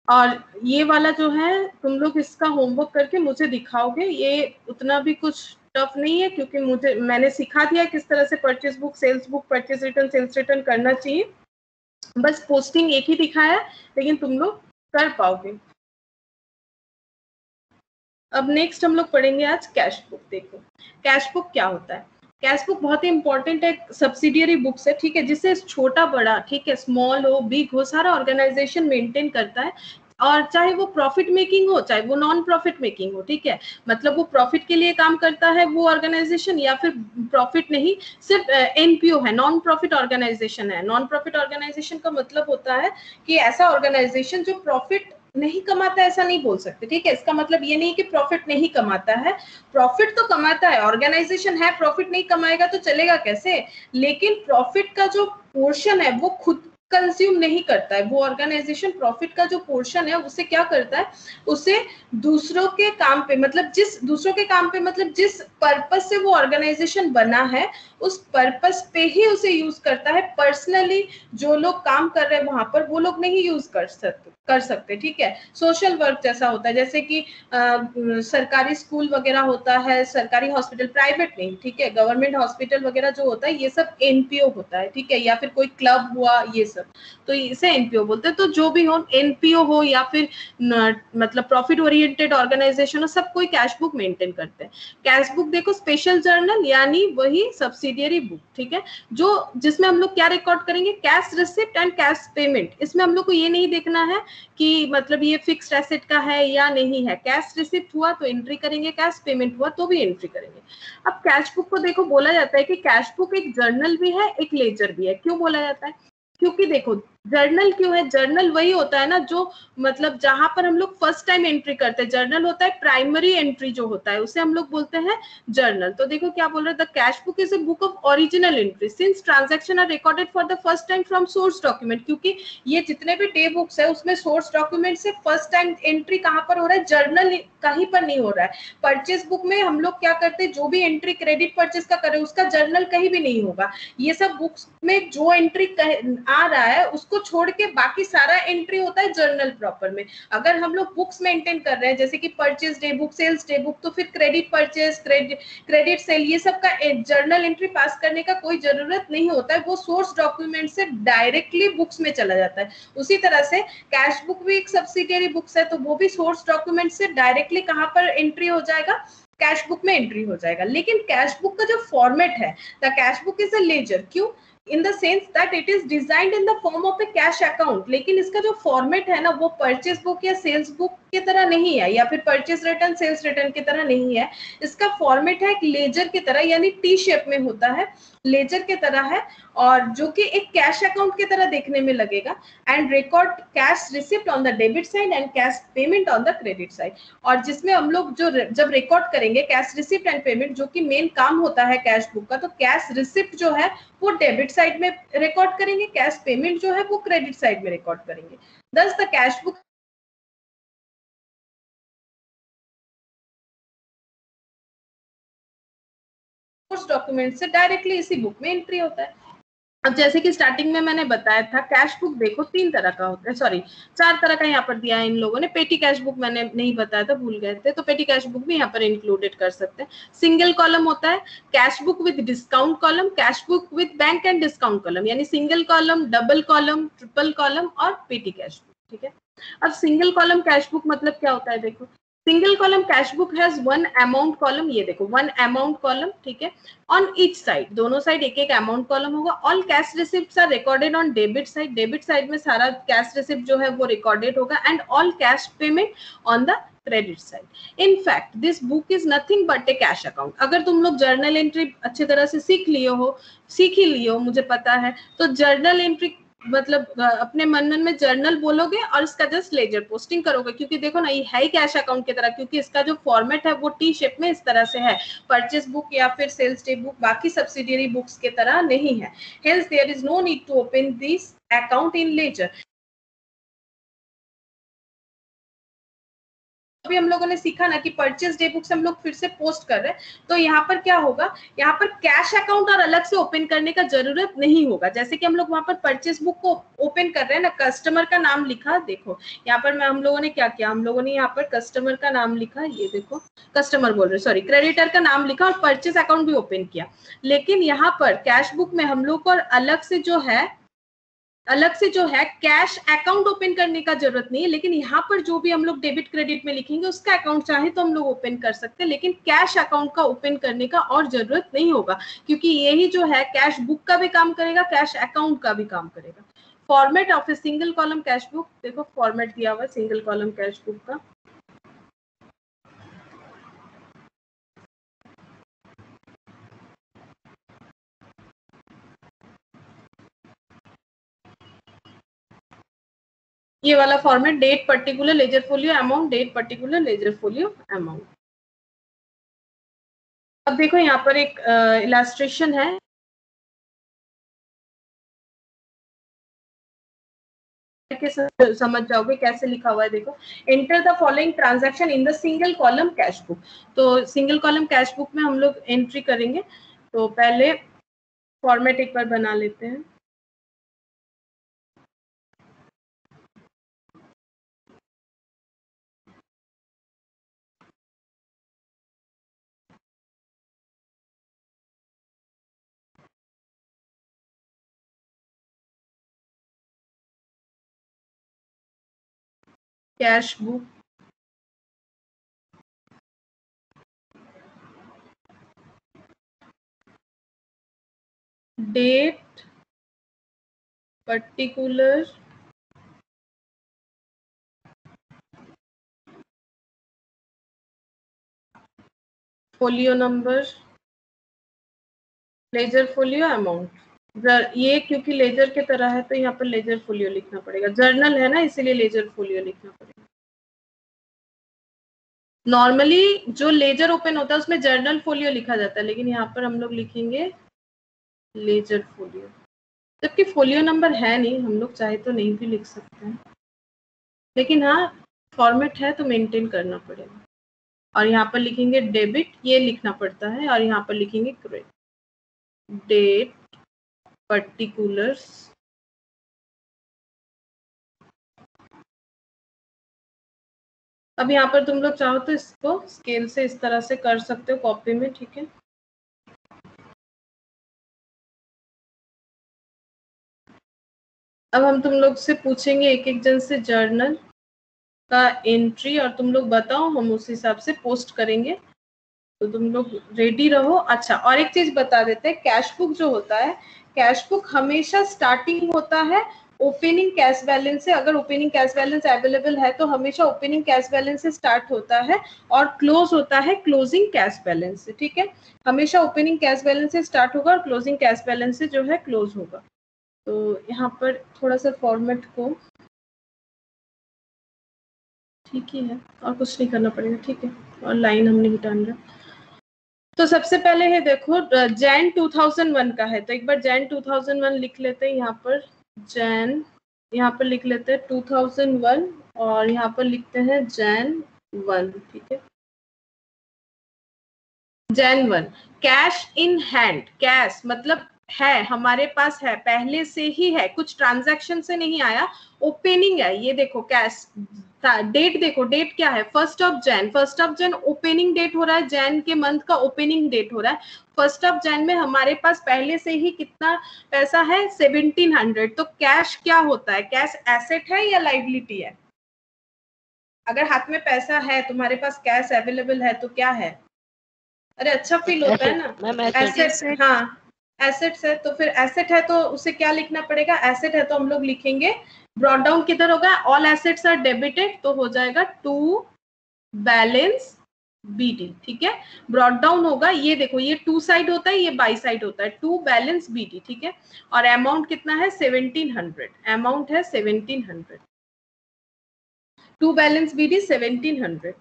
और ये वाला जो है तुम लोग इसका होमवर्क करके मुझे दिखाओगे, ये उतना भी कुछ टफ नहीं है क्योंकि मैंने सिखा दिया किस तरह से purchase book, sales book, purchase return, sales return करना चाहिए। बस पोस्टिंग एक ही दिखाया लेकिन तुम लोग कर पाओगे। अब नेक्स्ट हम लोग पढ़ेंगे आज कैश बुक। देखो कैश बुक क्या होता है। कैश बुक बहुत ही इंपॉर्टेंट एक सब्सिडियरी बुक्स है, ठीक है, जिससे छोटा बड़ा, ठीक है, स्मॉल हो बिग हो, सारा ऑर्गेनाइजेशन मेंटेन करता है। और चाहे वो प्रॉफिट मेकिंग हो चाहे वो नॉन प्रॉफिट मेकिंग हो, ठीक है, मतलब वो प्रॉफिट के लिए काम करता है वो ऑर्गेनाइजेशन, या फिर प्रॉफिट नहीं, सिर्फ एनपीओ है, नॉन प्रॉफिट ऑर्गेनाइजेशन है। नॉन प्रॉफिट ऑर्गेनाइजेशन का मतलब होता है कि ऐसा ऑर्गेनाइजेशन जो प्रॉफिट नहीं कमाता, ऐसा नहीं बोल सकते, ठीक है, इसका मतलब ये नहीं कि प्रॉफिट नहीं कमाता है, प्रॉफिट तो कमाता है, ऑर्गेनाइजेशन है, प्रॉफिट नहीं कमाएगा तो चलेगा कैसे, लेकिन प्रॉफिट का जो पोर्शन है वो खुद कंज्यूम नहीं करता है। वो ऑर्गेनाइजेशन प्रॉफिट का जो पोर्शन है उसे क्या करता है, उसे दूसरों के काम पे, मतलब जिस पर्पस से वो ऑर्गेनाइजेशन बना है उस पर्पस पे ही उसे यूज करता है। पर्सनली जो लोग काम कर रहे हैं वहां पर वो लोग नहीं यूज कर सकते, ठीक है। सोशल वर्क जैसा होता है, जैसे कि सरकारी स्कूल वगैरह होता है, सरकारी हॉस्पिटल, प्राइवेट नहीं, ठीक है, गवर्नमेंट हॉस्पिटल वगैरह जो होता है ये सब एनपीओ होता है, ठीक है, या फिर कोई क्लब हुआ ये सब, तो इसे एनपीओ बोलते हैं। तो जो भी हो, एनपीओ हो या फिर मतलब प्रॉफिट ओरिएंटेड ऑर्गेनाइजेशन हो, सब कोई कैश बुक मेंटेन करते हैं। कैश बुक देखो स्पेशल जर्नल यानी वही सब्सिडियरी बुक, ठीक है, जो जिसमें हम लोग क्या रिकॉर्ड करेंगे, cash receipt and cash payment. इसमें हम लोग को ये नहीं देखना है कि मतलब ये फिक्स्ड एसेट का है या नहीं है, कैश रिसिप्ट हुआ तो एंट्री करेंगे, कैश पेमेंट हुआ तो भी एंट्री करेंगे। अब कैश बुक को देखो बोला जाता है कि कैश बुक एक जर्नल भी है एक लेजर भी है। क्यों बोला जाता है, क्योंकि देखो जर्नल क्यों है, जर्नल वही होता है ना जो मतलब जहां पर हम लोग फर्स्ट टाइम एंट्री करते हैं, जर्नल होता है प्राइमरी एंट्री जो होता है उसे हम लोग बोलते हैं जर्नल। तो देखो क्या बोल रहे हैं, the cash book is a book of original entry since transaction are recorded for the first time from source document. क्योंकि ये जितने भी डे बुक्स है उसमें सोर्स डॉक्यूमेंट से फर्स्ट टाइम एंट्री कहां पर हो रहा है, जर्नल कहीं पर नहीं हो रहा है। परचेस बुक में हम लोग क्या करते हैं, जो भी एंट्री क्रेडिट परचेस का करें उसका जर्नल कहीं भी नहीं होगा। ये सब बुक्स में जो एंट्री आ रहा है उसको छोड़ के बाकी सारा एंट्री होता है जर्नल प्रॉपर में। अगर हम लोग बुक्स मेंटेन कर रहे हैं जैसे कि purchase day book, sales day book, तो फिर क्रेडिट परचेज, क्रेडिट सेल, ये सब का जर्नल एंट्री पास करने का कोई जरूरत नहीं होता है, वो सोर्स डॉक्यूमेंट से डायरेक्टली बुक्स में चला जाता है। उसी तरह से कैश बुक भी एक सब्सिडियरी बुक्स है, तो वो भी सोर्स डॉक्यूमेंट से डायरेक्टली कहां पर एंट्री हो जाएगा, कैश बुक में एंट्री हो जाएगा। लेकिन कैश बुक का जो फॉर्मेट है, the cash book is a ledger, क्यों, in the sense that it is designed in the form of a cash account। लेकिन इसका जो फॉर्मेट है ना वो परचेज बुक या सेल्स बुक की तरह नहीं है, या फिर परचेज रिटर्न सेल्स रिटर्न की तरह नहीं है। इसका फॉर्मेट है एक लेजर की तरह, यानी टी शेप में होता है, लेजर की तरह है, और जो कि एक कैश अकाउंट की तरह देखने में लगेगा। And record cash receipt on the debit side and cash payment on the credit side. और जिसमें हम लोग जो जब रिकॉर्ड करेंगे कैश रिसिप्ट एंड पेमेंट, जो कि मेन काम होता है कैश बुक का, तो कैश रिसिप्ट जो है वो डेबिट साइड में रिकॉर्ड करेंगे, कैश पेमेंट जो है वो क्रेडिट साइड में रिकॉर्ड करेंगे। दस द कैश बुक डॉक्यूमेंट से डायरेक्टली इसी बुक में एंट्री होता है। अब जैसे कि स्टार्टिंग में मैंने बताया था, कैश बुक देखो 3 तरह का होता है, सॉरी 4 तरह का यहाँ पर दिया है इन लोगों ने। पेटी कैश बुक मैंने नहीं बताया था, भूल गए थे, तो पेटी कैश बुक भी यहाँ पर इंक्लूडेड कर सकते हैं। सिंगल कॉलम होता है cash book with discount column, cash book with bank and discount column, यानी single column, double column, triple column और पेटी कैश बुक, ठीक है। अब सिंगल कॉलम कैश बुक मतलब क्या होता है, देखो single column cash book has 1 amount column, ये देखो 1 अमाउंट कॉलम, ठीक है, ऑन ईच साइड, दोनों साइड एक एक अमाउंट कॉलम होगा। All cash receipts are recorded on debit side, debit side में सारा कैश रिसिप्ट जो है वो रिकॉर्डेड होगा। And all cash payment on the credit side. In fact this book is nothing but a cash account. अगर तुम लोग journal entry अच्छी तरह से सीख ही लिए हो, मुझे पता है, तो जर्नल एंट्री मतलब अपने मन में जर्नल बोलोगे और इसका जस्ट लेजर पोस्टिंग करोगे, क्योंकि देखो ना ये है ही कैश अकाउंट की तरह, क्योंकि इसका जो फॉर्मेट है वो टी शेप में इस तरह से है, परचेस बुक या फिर सेल्स डे बुक बाकी सब्सिडियरी बुक्स के तरह नहीं है। Hence there is no need to open this account in ledger. अभी हम लोगों ने सीखा ना कि परचेस डे बुक्स हम लोग फिर से पोस्ट कर रहे हैं, तो यहाँ पर क्या होगा, यहाँ पर कैश अकाउंट और अलग से ओपन करने का जरूरत नहीं होगा। जैसे कि हम लोग वहां पर परचेस बुक को ओपन कर रहे हैं ना, कस्टमर का नाम लिखा, देखो यहाँ पर हम लोगों ने क्या किया, हम लोगों ने यहाँ पर कस्टमर का नाम लिखा, ये देखो कस्टमर बोल रहे सॉरी क्रेडिटर का नाम लिखा और परचेस अकाउंट भी ओपन किया। लेकिन यहाँ पर कैश बुक में हम लोग को अलग से जो है कैश अकाउंट ओपन करने का जरूरत नहीं है। लेकिन यहाँ पर जो भी हम लोग डेबिट क्रेडिट में लिखेंगे उसका अकाउंट चाहे तो हम लोग ओपन कर सकते हैं, लेकिन कैश अकाउंट का ओपन करने का और जरूरत नहीं होगा, क्योंकि यही जो है कैश बुक का भी काम करेगा, कैश अकाउंट का भी काम करेगा। Format of a single column cash book, देखो फॉर्मेट दिया हुआ है सिंगल कॉलम कैश बुक का। ये वाला format, date particular ledger folio amount, date particular ledger folio amount. अब देखो यहाँ पर एक इलस्ट्रेशन है, समझ जाओगे कैसे लिखा हुआ है। देखो, enter the following transaction in the single column cash book. तो सिंगल कॉलम कैश बुक में हम लोग एंट्री करेंगे, तो पहले फॉर्मेट एक बार बना लेते हैं। Cash book, date particular folio number, ledger folio amount. ये क्योंकि लेजर के तरह है तो यहाँ पर लेजर फोलियो लिखना पड़ेगा, जर्नल है ना इसीलिए लेजर फोलियो लिखना पड़ेगा। नॉर्मली जो लेजर ओपन होता है उसमें जर्नल फोलियो लिखा जाता है, लेकिन यहाँ पर हम लोग लिखेंगे लेजर फोलियो, जबकि फोलियो नंबर है नहीं, हम लोग चाहे तो नहीं भी लिख सकते हैं, लेकिन हाँ फॉर्मेट है तो मेंटेन करना पड़ेगा। और यहाँ पर लिखेंगे डेबिट, ये लिखना पड़ता है, और यहाँ पर लिखेंगे क्रेडिट, डेट पर्टिकुलर्स अब यहाँ पर तुम लोग चाहो तो इसको स्केल से इस तरह से कर सकते हो कॉपी में, ठीक है। अब हम तुम लोग से पूछेंगे एक एक जन से जर्नल का एंट्री, और तुम लोग बताओ, हम उस हिसाब से पोस्ट करेंगे, तो तुम लोग रेडी रहो। अच्छा, और एक चीज बता देते हैं, कैश बुक जो होता है, कैश बुक हमेशा स्टार्टिंग होता है ओपनिंग कैश बैलेंस से। अगर ओपनिंग कैश बैलेंस अवेलेबल है तो हमेशा ओपनिंग कैश बैलेंस से स्टार्ट होता है और क्लोज होता है क्लोजिंग कैश बैलेंस से, ठीक है। हमेशा ओपनिंग कैश बैलेंस से स्टार्ट होगा और क्लोजिंग कैश बैलेंस से जो है क्लोज होगा। तो यहाँ पर थोड़ा सा फॉर्मेट को ठीक ही है, और कुछ नहीं करना पड़ेगा, ठीक है, और लाइन हम नहीं हटाएंगे। तो सबसे पहले है देखो जैन 2001 का है, तो एक बार जैन 2001 लिख लेते हैं। यहाँ पर जैन, यहाँ पर लिख लेते हैं 2001 और यहाँ पर लिखते हैं जैन 1, ठीक है। Jain 1, cash in hand, cash मतलब है, हमारे पास है, पहले से ही है, कुछ ट्रांजैक्शन से नहीं आया, ओपनिंग है। ये देखो कैश, डेट देखो, डेट क्या है, 1 जैन, 1 जैन ओपनिंग डेट हो रहा है, जैन के मंथ का ओपनिंग डेट हो रहा है। 1 जैन में हमारे पास पहले से ही कितना पैसा है, 1700। तो कैश क्या होता है, कैश एसेट है या लाइबिलिटी है? अगर हाथ में पैसा है, तुम्हारे पास कैश अवेलेबल है, तो क्या है? अरे अच्छा फील होता है ना, एसेट, हाँ एसेट्स है। तो फिर एसेट है तो उसे क्या लिखना पड़ेगा, एसेट है तो हम लोग लिखेंगे, ब्रॉट डाउन किधर होगा, ऑल एसेट्स आर डेबिटेड, तो हो जाएगा टू बैलेंस BD, ठीक है। ब्रॉट डाउन होगा, ये देखो ये 2 साइड होता है, ये बाई साइड होता है, 2 बैलेंस BD, ठीक है। और अमाउंट कितना है 1700, अमाउंट है 1700, 2 बैलेंस BD 1700।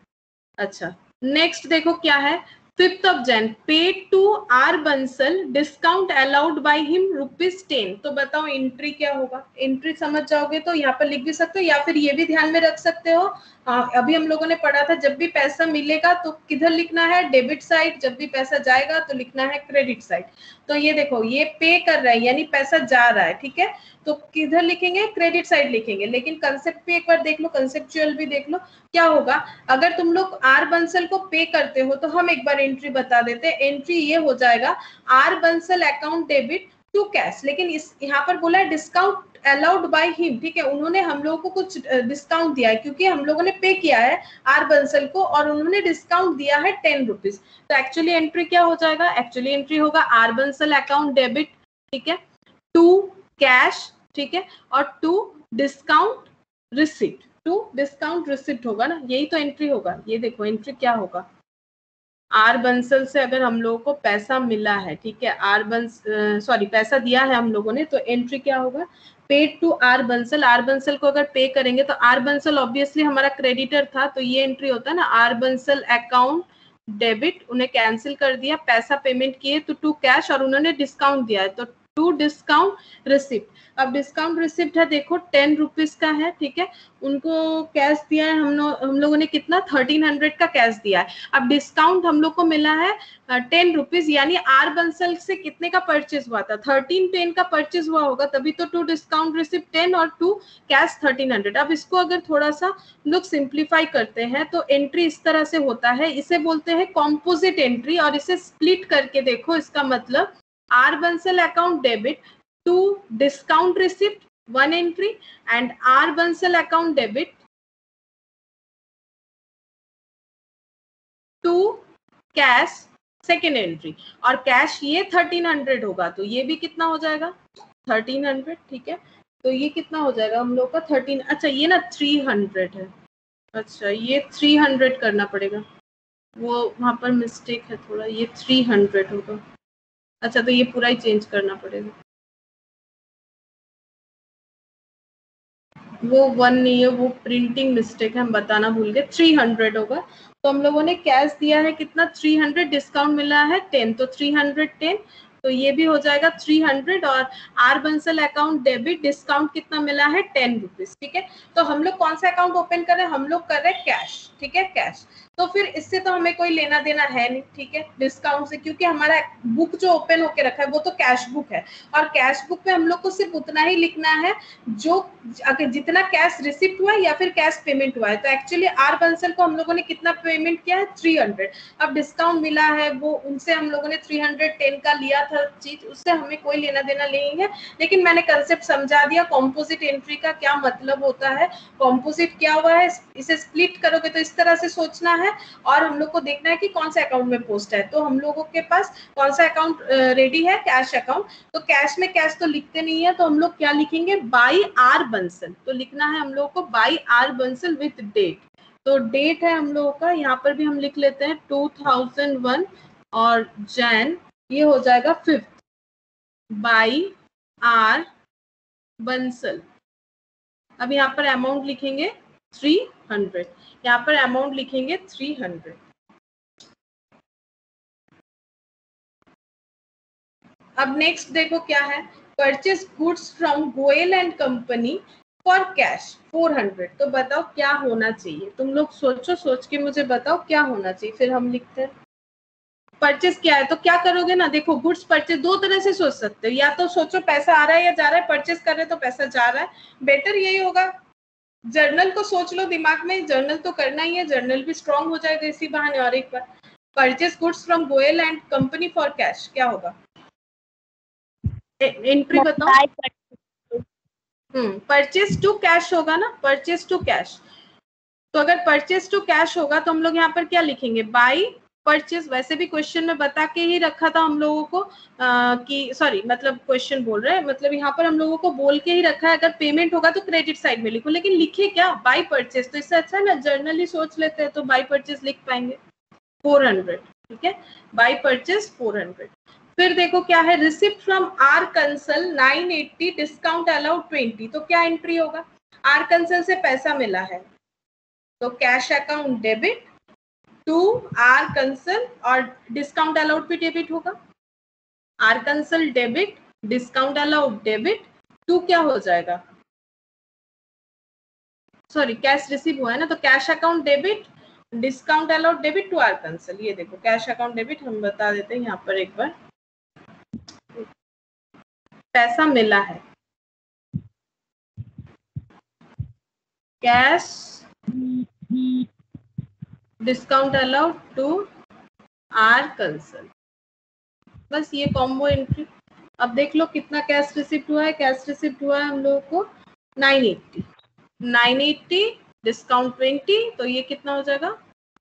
अच्छा नेक्स्ट देखो क्या है, 5th of Jan paid to R Bansal, discount allowed by him ₹10। तो बताओ एंट्री क्या होगा, एंट्री समझ जाओगे तो यहाँ पर लिख भी सकते हो या फिर ये भी ध्यान में रख सकते हो। अभी हम लोगों ने पढ़ा था जब भी पैसा मिलेगा तो किधर लिखना है, डेबिट साइड, जब भी पैसा जाएगा तो लिखना है क्रेडिट साइड। तो ये देखो ये पे कर रहा है यानी पैसा जा रहा है, ठीक है, तो किधर लिखेंगे, क्रेडिट साइड लिखेंगे। लेकिन कंसेप्ट भी एक बार देख लो, कंसेप्चुअल भी देख लो क्या होगा। अगर तुम लोग आर बंसल को पे करते हो तो हम एक बार एंट्री बता देते हैं, एंट्री ये हो जाएगा R Bansal account debit to cash. लेकिन इस यहाँ पर बोला है डिस्काउंट अलाउड बाय हिम, ठीक है, उन्होंने हम लोगों को कुछ डिस्काउंट दिया है क्योंकि हम लोगों ने पे किया है आर बंसल को और उन्होंने डिस्काउंट दिया है 10 रुपीज। तो एक्चुअली एंट्री क्या हो जाएगा, एक्चुअली एंट्री होगा आर बंसल अकाउंट डेबिट, ठीक है, टू कैश, ठीक है, और to discount receipt, to discount receipt होगा ना, यही तो एंट्री होगा। ये देखो एंट्री क्या होगा, आर बंसल से अगर हम लोगों को पैसा मिला है, ठीक है, पैसा दिया है हम लोगों ने, तो एंट्री क्या होगा, paid to R Bansal. R Bansal को अगर पे करेंगे तो आर बंसल ऑब्वियसली हमारा क्रेडिटर था, तो ये एंट्री होता है ना, आर बंसल अकाउंट डेबिट, उन्हें कैंसिल कर दिया, पैसा पेमेंट किए तो टू कैश और उन्होंने डिस्काउंट दिया है तो टू डिस्काउंट रिसिप्ट। अब डिस्काउंट रिसिप्ट है देखो 10 रुपीज का है, ठीक है, उनको कैश दिया है हम लोगों ने कितना 1300 का कैश दिया है। अब डिस्काउंट हम लोग को मिला है 10 रुपीज, यानी आर बंसल से कितने का परचेज हुआ था, 1310 का परचेज हुआ होगा, तभी तो टू डिस्काउंट रिसिप्ट 10 और टू कैश 1300। अब इसको अगर थोड़ा सा लोग सिंप्लीफाई करते हैं तो एंट्री इस तरह से होता है, इसे बोलते हैं कॉम्पोजिट एंट्री। और इसे स्प्लिट करके देखो, इसका मतलब R Bansal account debit to discount receipt one entry and R Bansal account debit to cash second entry। और कैश ये 1300 होगा तो ये भी कितना हो जाएगा 1300, ठीक है, तो ये कितना हो जाएगा हम लोग का 13। अच्छा ये ना 300 है, अच्छा ये 300 करना पड़ेगा, वो वहां पर मिस्टेक है थोड़ा, ये 300 होगा। अच्छा तो ये पूरा ही चेंज करना पड़ेगा, वो 1 नहीं है, वो प्रिंटिंग मिस्टेक है, हम बताना भूल गए, 300 होगा। तो हम लोगों ने कैश दिया है कितना 300, डिस्काउंट मिला है 10, तो 310, तो ये भी हो जाएगा 300। और R Bansal account debit discount कितना मिला है 10 रुपीज, ठीक है। तो हम लोग कौन सा अकाउंट ओपन कर रहे हैं, हम लोग कर रहे हैं कैश, ठीक है, कैश। तो फिर इससे तो हमें कोई लेना देना है नहीं, ठीक है, डिस्काउंट से, क्योंकि हमारा बुक जो ओपन होके रखा है वो तो कैश बुक है और कैश बुक में हम लोग को सिर्फ उतना ही लिखना है जो अगर जितना कैश रिसिप्ट हुआ है या फिर कैश पेमेंट हुआ है। तो एक्चुअली आर बंसल को हम लोगों ने कितना पेमेंट किया है 300। अब डिस्काउंट मिला है वो उनसे हम लोगों ने 310 का लिया था चीज, उससे हमें कोई लेना देना नहीं है। लेकिन मैंने कंसेप्ट समझा दिया कॉम्पोजिट एंट्री का क्या मतलब होता है, कॉम्पोजिट क्या हुआ है, इसे स्प्लिट करोगे तो इस तरह से सोचना है और हम लोग को देखना है कि कौन सा अकाउंट में पोस्ट है। तो हम लोगों के पास कौन सा अकाउंट रेडी है, कैश अकाउंट। तो कैश में कैश तो लिखते नहीं है, तो हम लोग क्या लिखेंगे, बाई आर बंसल। तो लिखना है हम लोग को by R Bansal with date. तो डेट है हम लोगों का, यहाँ पर भी हम लिख लेते हैं 2001 और जैन, ये हो जाएगा 5th, बाई आर बंसल। अब यहाँ पर अमाउंट लिखेंगे 300, यहाँ पर अमाउंट लिखेंगे 300। अब नेक्स्ट देखो क्या है, purchase goods from Goyal and company for cash 400। तो बताओ क्या होना चाहिए, तुम लोग सोचो, सोच के मुझे बताओ क्या होना चाहिए, फिर हम लिखते हैं। परचेज क्या है तो क्या करोगे ना, देखो गुड्स परचेज दो तरह से सोच सकते हो, या तो सोचो पैसा आ रहा है या जा रहा है, परचेज कर रहे तो पैसा जा रहा है, बेटर यही होगा। जर्नल को सोच लो दिमाग में, जर्नल तो करना ही है, जर्नल भी स्ट्रॉन्ग हो जाएगा इसी बहाने। और एक बार purchase goods from Goyal and company for cash क्या होगा, एंट्री बताओ। परचेज टू कैश होगा ना, परचेज टू कैश। तो अगर परचेज टू कैश होगा तो हम लोग यहाँ पर क्या लिखेंगे, बाई परचेज। वैसे भी क्वेश्चन में बता के ही रखा था हम लोगों को कि सॉरी मतलब क्वेश्चन बोल रहे हैं, मतलब यहाँ पर हम लोगों को बोल के ही रखा है अगर पेमेंट होगा तो क्रेडिट साइड में लिखो, लेकिन लिखे क्या, बाई परचेज। तो इससे अच्छा है ना जर्नली सोच लेते हैं तो बाई परचेज लिख पाएंगे। 400, ठीक है, बाय परचेज 400। फिर देखो क्या है, receipt from R Kansal 980, discount allowed 20, तो क्या एंट्री होगा, आर कंसल से पैसा मिला है तो cash account debit to R Kansal, और डिस्काउंट अलाउड भी डेबिट होगा, R Kansal debit, discount allowed debit to क्या हो जाएगा, सॉरी कैश रिसीव हुआ है ना, तो cash account debit, discount allowed debit to R Kansal. ये देखो कैश अकाउंट डेबिट हम बता देते हैं यहाँ पर एक बार, पैसा मिला है, cash discount allowed to R Kansal, बस ये कॉम्बो एंट्री। अब देख लो कितना कैश रिसिप्ट हुआ है, कैश रिसिप्ट हुआ है हम लोगों को 980, 980 डिस्काउंट 20, तो ये कितना हो जाएगा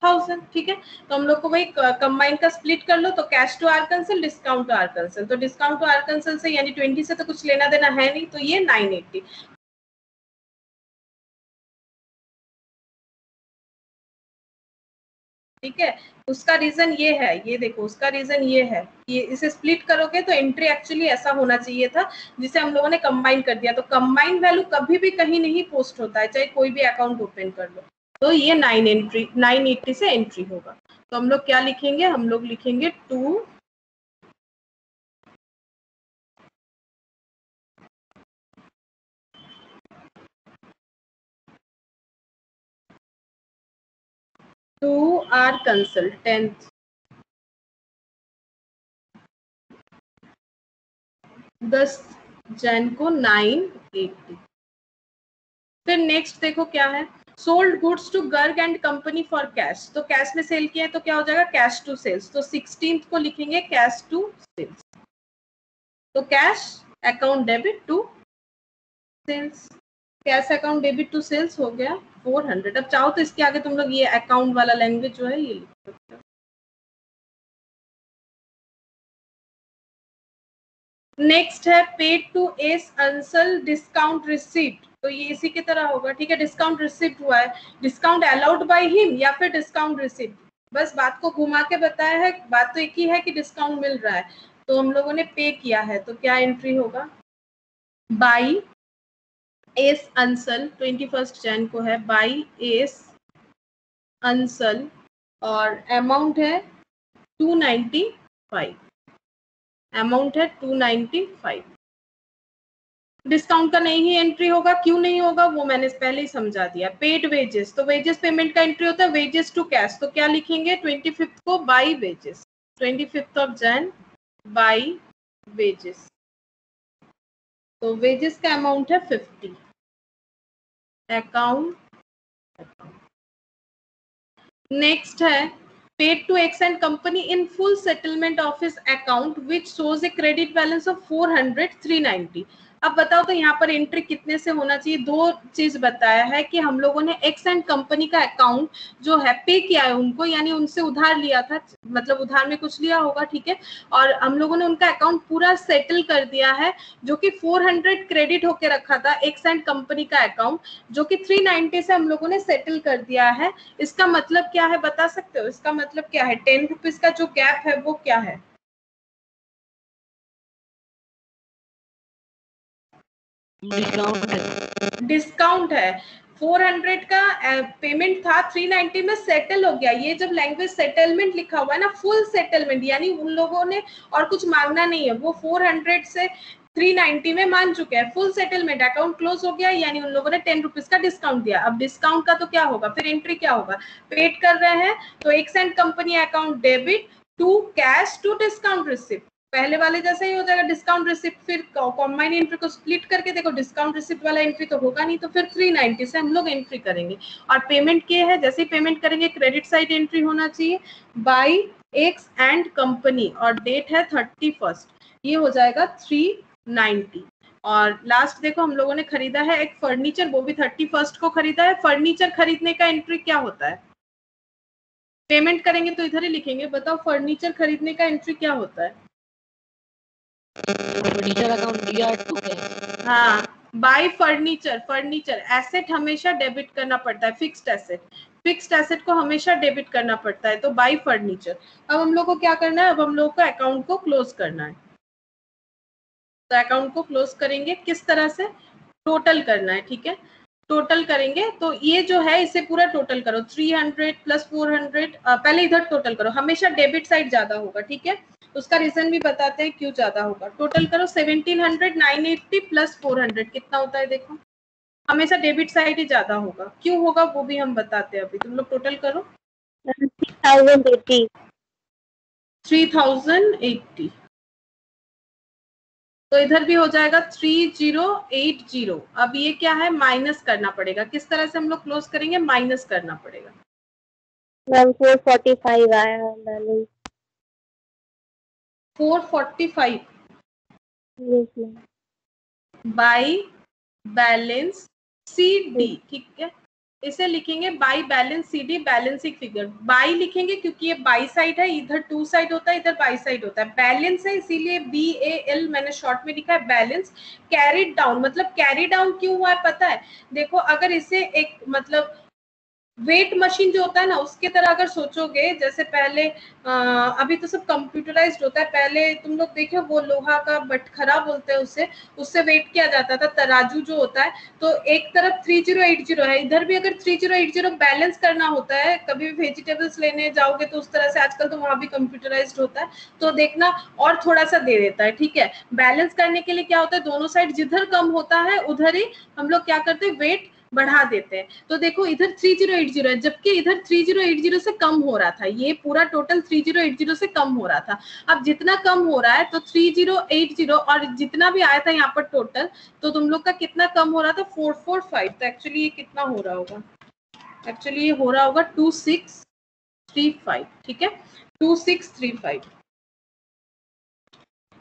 1000, ठीक है। तो हम लोग को वही कंबाइन का स्प्लिट कर लो, तो cash to R Kansal, discount to R Kansal, तो डिस्काउंट टू आर कंसल से यानी 20 से तो कुछ लेना देना है नहीं, तो ये 980। ठीक है, उसका रीजन ये है, ये देखो उसका रीजन ये है, ये इसे स्प्लिट करोगे तो एंट्री एक्चुअली ऐसा होना चाहिए था जिसे हम लोगों ने कंबाइन कर दिया, तो कंबाइन वैल्यू कभी भी कहीं नहीं पोस्ट होता है, चाहे कोई भी अकाउंट ओपन कर लो। तो ये 980 से एंट्री होगा, तो हम लोग क्या लिखेंगे, हम लोग लिखेंगे 2 आर कंसल्टेंट 10 जन को 980। फिर नेक्स्ट देखो क्या है, sold goods to Garg and company for cash, तो कैश में सेल किया है तो क्या हो जाएगा कैश टू सेल्स, तो 16th को लिखेंगे कैश टू सेल्स, तो cash account debit to sales, cash account debit to sales हो गया 400। अब चाहो तो इसके आगे तुम लोग ये अकाउंट वाला लैंग्वेज जो है ये लिख सकते हो। नेक्स्ट है paid to S Ansal discount receipt, तो ये इसी की तरह होगा, ठीक है, डिस्काउंट रिसीप्ट हुआ है, डिस्काउंट अलाउड बाय हिम या फिर डिस्काउंट रिसीप्ट, बस बात को घुमा के बताया है, बात तो एक ही है कि डिस्काउंट मिल रहा है, तो हम लोगों ने पे किया है, तो क्या एंट्री होगा, बाई एस अंसल 21 जैन को है, बाई एस अंसल, और अमाउंट है 295, अमाउंट है 295। डिस्काउंट का नहीं ही एंट्री होगा, क्यों नहीं होगा वो मैंने पहले ही समझा दिया। पेड वेजेस, तो वेजेस पेमेंट का एंट्री होता है वेजेस टू कैश, तो क्या लिखेंगे 25 को by wages, 25 of Jan by wages, तो वेजेस का अमाउंट है 50, अकाउंट। नेक्स्ट है paid to X and company in full settlement of his account which shows a credit balance of 400 390। अब बताओ तो यहाँ पर एंट्री कितने से होना चाहिए, दो चीज बताया है कि हम लोगों ने एक्स एंड कंपनी का अकाउंट जो है पे किया है उनको, यानी उनसे उधार लिया था, मतलब उधार में कुछ लिया होगा, ठीक है, और हम लोगों ने उनका अकाउंट पूरा सेटल कर दिया है, जो कि 400 क्रेडिट होके रखा था एक्स एंड कंपनी का अकाउंट, जो कि 390 से हम लोगों ने सेटल कर दिया है। इसका मतलब क्या है बता सकते हो, इसका मतलब क्या है, 10 रुपीज का जो गैप है वो क्या है, डिस्काउंट है। 400 का पेमेंट था, 390 में सेटल हो गया, ये जब लैंग्वेज सेटलमेंट लिखा हुआ है ना, फुल सेटलमेंट, यानी उन लोगों ने और कुछ मांगना नहीं है, वो 400 से 390 में मान चुके हैं, फुल सेटलमेंट, अकाउंट क्लोज हो गया, यानी उन लोगों ने 10 रुपीज का डिस्काउंट दिया। अब डिस्काउंट का तो क्या होगा, फिर एंट्री क्या होगा, पेड कर रहे हैं तो X and company account debit to cash to discount receipt, पहले वाले जैसा ही हो जाएगा, डिस्काउंट रिसिप्ट, फिर कॉम्बाइन एंट्री को स्प्लिट करके देखो, डिस्काउंट रिसिप्ट वाला एंट्री तो होगा नहीं, तो फिर 390 से हम लोग एंट्री करेंगे, और पेमेंट क्या है, जैसे ही पेमेंट करेंगे क्रेडिट साइड एंट्री होना चाहिए बाई एक्स एंड कंपनी, और डेट है 31, ये हो जाएगा 390। और लास्ट देखो हम लोगों ने खरीदा है एक फर्नीचर, वो भी 31 को खरीदा है, फर्नीचर खरीदने का एंट्री क्या होता है, पेमेंट करेंगे तो इधर ही लिखेंगे, बताओ फर्नीचर खरीदने का एंट्री क्या होता है, फर्नीचर अकाउंट दिया टू कैश, हाँ, बाय फर्नीचर, फर्नीचर एसेट हमेशा डेबिट करना पड़ता है, फिक्स्ड एसेट, फिक्स्ड एसेट को हमेशा डेबिट करना पड़ता है, तो बाई फर्नीचर। अब हम लोग को क्या करना है, अब हम लोग को अकाउंट को क्लोज करना है। तो अकाउंट को क्लोज करेंगे किस तरह से, टोटल करना है, ठीक है। टोटल करेंगे तो ये जो है इसे पूरा टोटल करो, 300 प्लस 400, पहले इधर टोटल करो, हमेशा डेबिट साइड ज्यादा होगा, ठीक है। उसका रीजन भी बताते हैं क्यों ज्यादा होगा। टोटल करो 1700 980 प्लस 400 कितना होता है, देखो हमेशा डेबिट साइड ही ज्यादा होगा, क्यों होगा वो भी हम बताते हैं अभी। तुम लोग टोटल करो 3080। 3080, तो इधर भी हो जाएगा 3080। अब ये क्या है, माइनस करना पड़ेगा, किस तरह से हम लोग क्लोज करेंगे, माइनस करना पड़ेगा। मैम 445 आया बैलेंस। 445 बाई बैलेंस CD, ठीक है। इसे लिखेंगे by balance CD, balancing figure. By लिखेंगे क्योंकि ये बाई साइड है, इधर टू साइड होता है, इधर बाई साइड होता है। बैलेंस है इसीलिए BAL मैंने शॉर्ट में लिखा है, बैलेंस। कैरिड डाउन, मतलब कैरी डाउन क्यों हुआ है पता है, देखो अगर इसे एक मतलब वेट मशीन जो होता है ना उसके तरह अगर सोचोगे, जैसे पहले अभी तो सब कंप्यूटराइज्ड होता है, पहले तुम लोग देखो वो लोहा का बटखरा बोलते हैं उसे, उससे वेट किया जाता था, तराजू जो होता है। तो एक तरफ 3080 है, इधर भी अगर 3080 बैलेंस करना होता है, कभी भी वेजिटेबल्स लेने जाओगे तो उस तरह से, आजकल तो वहां भी कंप्यूटराइज्ड होता है, तो देखना और थोड़ा सा दे देता है, ठीक है। बैलेंस करने के लिए क्या होता है, दोनों साइड जिधर कम होता है उधर ही हम लोग क्या करते हैं, वेट बढ़ा देते हैं। तो देखो इधर 3080 है, जबकि इधर 3080 से कम हो रहा था, ये पूरा टोटल 3080 से कम हो रहा था। अब जितना कम हो रहा है तो 3080 और जितना भी आया था यहाँ पर टोटल, तो तुम लोग का कितना कम हो रहा था, 445। तो एक्चुअली ये कितना हो रहा होगा, एक्चुअली ये हो रहा होगा 2635, ठीक है, 2635।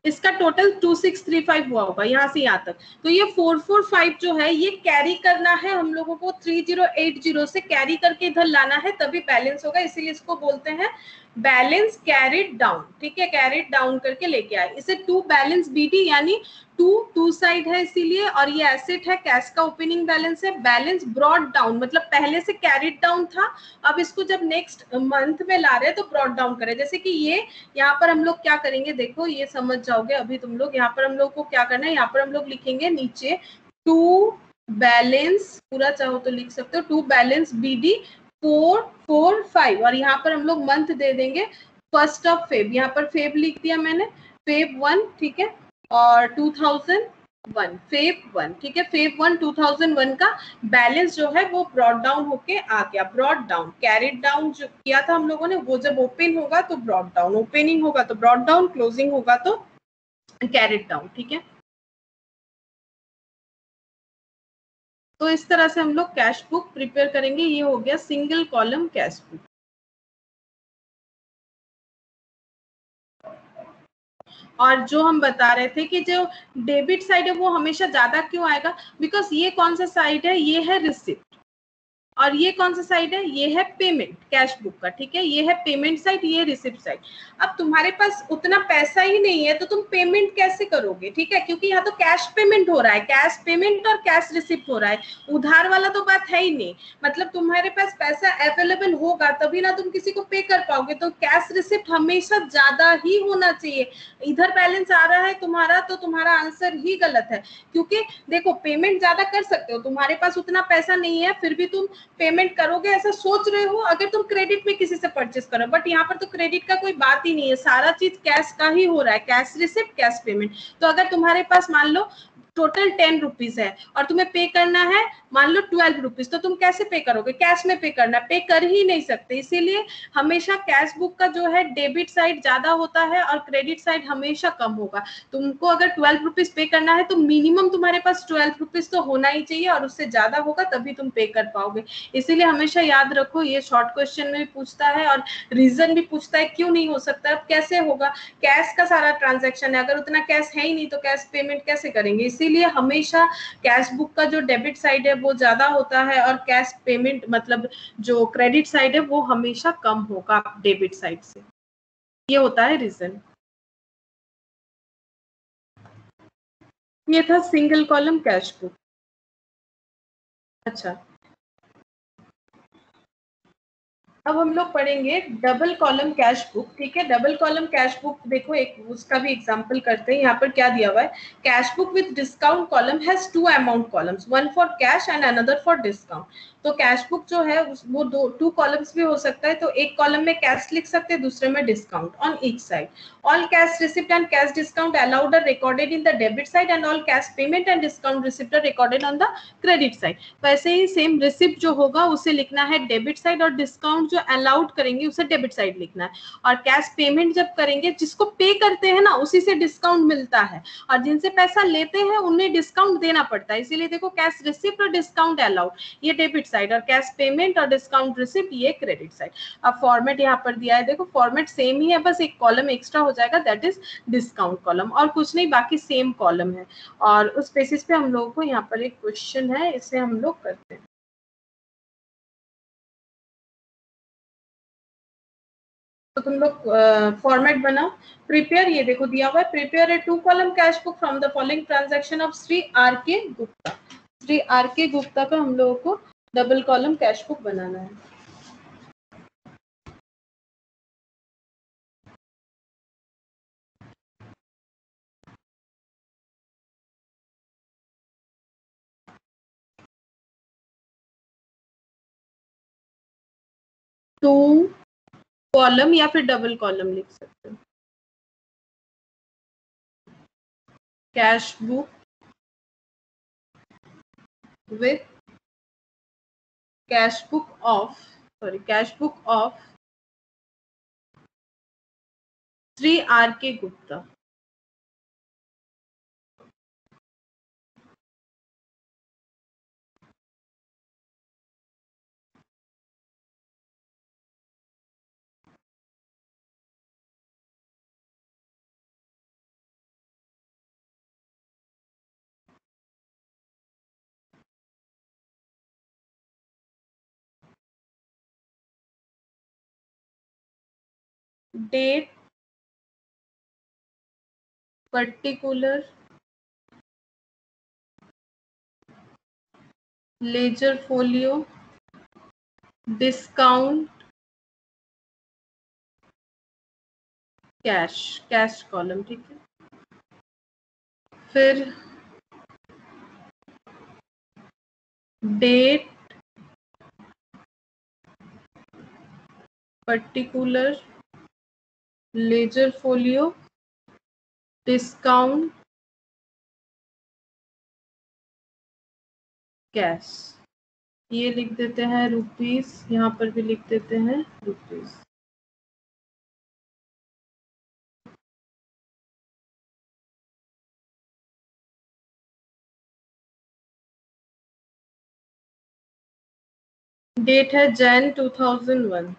इसका टोटल 2635 हुआ होगा यहाँ से यहाँ तक। तो ये 445 जो है ये कैरी करना है हम लोगों को, 3080 से कैरी करके इधर लाना है, तभी बैलेंस होगा, इसीलिए इसको बोलते हैं बैलेंस कैरिड डाउन, ठीक है, कैरिड डाउन करके लेके आए। इसे टू बैलेंस BD यानी टू साइड है इसीलिए, और ये एसेट है, कैश का ओपनिंग बैलेंस है। बैलेंस ब्रॉड डाउन मतलब पहले से कैरिड डाउन था, अब इसको जब नेक्स्ट मंथ में ला रहे हैं तो ब्रॉड डाउन करें। जैसे कि ये यहाँ पर हम लोग क्या करेंगे, देखो ये समझ जाओगे अभी तुम लोग। यहाँ पर हम लोग को क्या करना है, यहाँ पर हम लोग लिखेंगे नीचे टू बैलेंस, पूरा चाहो तो लिख सकते हो, टू बैलेंस BD 445, और यहाँ पर हम लोग मंथ दे देंगे 1 फेब, यहाँ पर फेब लिख दिया मैंने, फेब 1, ठीक है, और 2001 फेब 1, ठीक है, फेब 1 2001 का बैलेंस जो है वो ब्रॉड डाउन होके आ गया। ब्रॉड डाउन, कैरिड डाउन जो किया था हम लोगों ने, वो जब ओपन होगा तो ब्रॉड डाउन, ओपनिंग होगा तो ब्रॉड डाउन, क्लोजिंग होगा तो कैरिड डाउन, ठीक है। तो इस तरह से हम लोग कैश बुक प्रिपेयर करेंगे। ये हो गया सिंगल कॉलम कैश बुक। और जो हम बता रहे थे कि जो डेबिट साइड है वो हमेशा ज्यादा क्यों आएगा, बिकॉज ये कौन सा साइड है, ये है रिसिप्ट, और ये कौन सा साइड है, ये है पेमेंट कैश बुक का, ठीक है, ये है पेमेंट साइड, ये रिसिप्ट साइड। अब तुम्हारे पास उतना पैसा ही नहीं है तो तुम पेमेंट कैसे करोगे, ठीक है, क्योंकि यहाँ तो कैश पेमेंट हो रहा है, कैश पेमेंट और कैश रिसिप्ट हो रहा है, उधार वाला तो बात है ही नहीं। मतलब तुम्हारे पास पैसा अवेलेबल होगा तभी ना तुम किसी को पे कर पाओगे, तो कैश रिसिप्ट हमेशा ज्यादा ही होना चाहिए। इधर बैलेंस आ रहा है तुम्हारा तो तुम्हारा आंसर ही गलत है, क्योंकि देखो पेमेंट ज्यादा कर सकते हो, तुम्हारे पास उतना पैसा नहीं है फिर भी तुम पेमेंट करोगे ऐसा सोच रहे हो अगर तुम क्रेडिट में किसी से परचेस करो, बट यहाँ पर तो क्रेडिट का कोई बात ही नहीं है, सारा चीज कैश का ही हो रहा है, कैश रिसिप्ट कैश पेमेंट। तो अगर तुम्हारे पास मान लो टोटल 10 रुपीज है और तुम्हें पे करना है मान लो 12 रुपीज, तो तुम कैसे पे करोगे, कैश में पे करना, पे कर ही नहीं सकते। इसीलिए हमेशा कैश बुक का जो है डेबिट साइड ज्यादा होता है और क्रेडिट साइड हमेशा कम होगा। तुमको अगर 12 रुपीज पे करना है तो मिनिमम तुम्हारे पास 12 रुपीज तो होना ही चाहिए, और उससे ज्यादा होगा तभी तुम पे कर पाओगे। इसीलिए हमेशा याद रखो, ये शॉर्ट क्वेश्चन में भी पूछता है और रीजन भी पूछता है क्यों नहीं हो सकता। अब कैसे होगा, कैश का सारा ट्रांजैक्शन है, अगर उतना कैश है ही नहीं तो कैश पेमेंट कैसे करेंगे। इसीलिए हमेशा कैश बुक का जो डेबिट साइड है वो ज्यादा होता है और कैश पेमेंट मतलब जो क्रेडिट साइड है वो हमेशा कम होगा डेबिट साइड से। ये होता है रीजन। ये था सिंगल कॉलम कैश बुक। अच्छा, अब हम लोग पढ़ेंगे डबल कॉलम कैश बुक, ठीक है। डबल कॉलम कैश बुक देखो, एक उसका भी एग्जांपल करते हैं। यहाँ पर क्या दिया हुआ है, cash book with discount column has 2 amount columns, one for cash and another for discount. तो कैश बुक जो है वो 2 कॉलम्स भी हो सकता है। तो एक कॉलम में कैश लिख सकते हैं, दूसरे में discount on each side. All cash receipt and cash discount allowed are recorded in the debit side and all cash payment and discount receipt are recorded on the credit side. वैसे ही same receipt जो होगा उसे लिखना है debit side, और discount जो allowed करेंगे उसे डेबिट साइड लिखना है। और कैश पेमेंट जब करेंगे, जिसको पे करते हैं ना उसी से डिस्काउंट मिलता है, और जिनसे पैसा लेते हैं उन्हें डिस्काउंट देना पड़ता है। इसीलिए देखो कैश रिसिप्ट और डिस्काउंट अलाउड ये डेबिट साइड, और कैश पेमेंट और डिस्काउंट रिसिप्ट ये क्रेडिट साइड। अब फॉर्मेट यहाँ पर दिया है, देखो फॉर्मेट सेम ही है, बस एक कॉलम एक्स्ट्रा हो जाएगा, दैट इज डिस्काउंट कॉलम, और कुछ नहीं, बाकी सेम कॉलम है। और उस बेसिस पे हम लोगों को यहाँ पर एक क्वेश्चन है, इसे हम लोग करते हैं। तो तुम लोग फॉर्मेट बनाओ, प्रिपेयर, ये देखो दिया हुआ है, prepare a 2 column cash book from the following transaction of Shri R K Gupta. Shri R K Gupta का हम लोगों को डबल कॉलम कैश बुक बनाना है। टू कॉलम या फिर डबल कॉलम लिख सकते हो। Cash book with cash book of Sri R.K. Gupta. Date, particular, ledger folio, discount, cash column, ठीक है। फिर date, particular, ledger folio, discount, cash. ये लिख देते हैं रुपीस, यहाँ पर भी लिख देते हैं रुपीस। डेट है जैन 2001।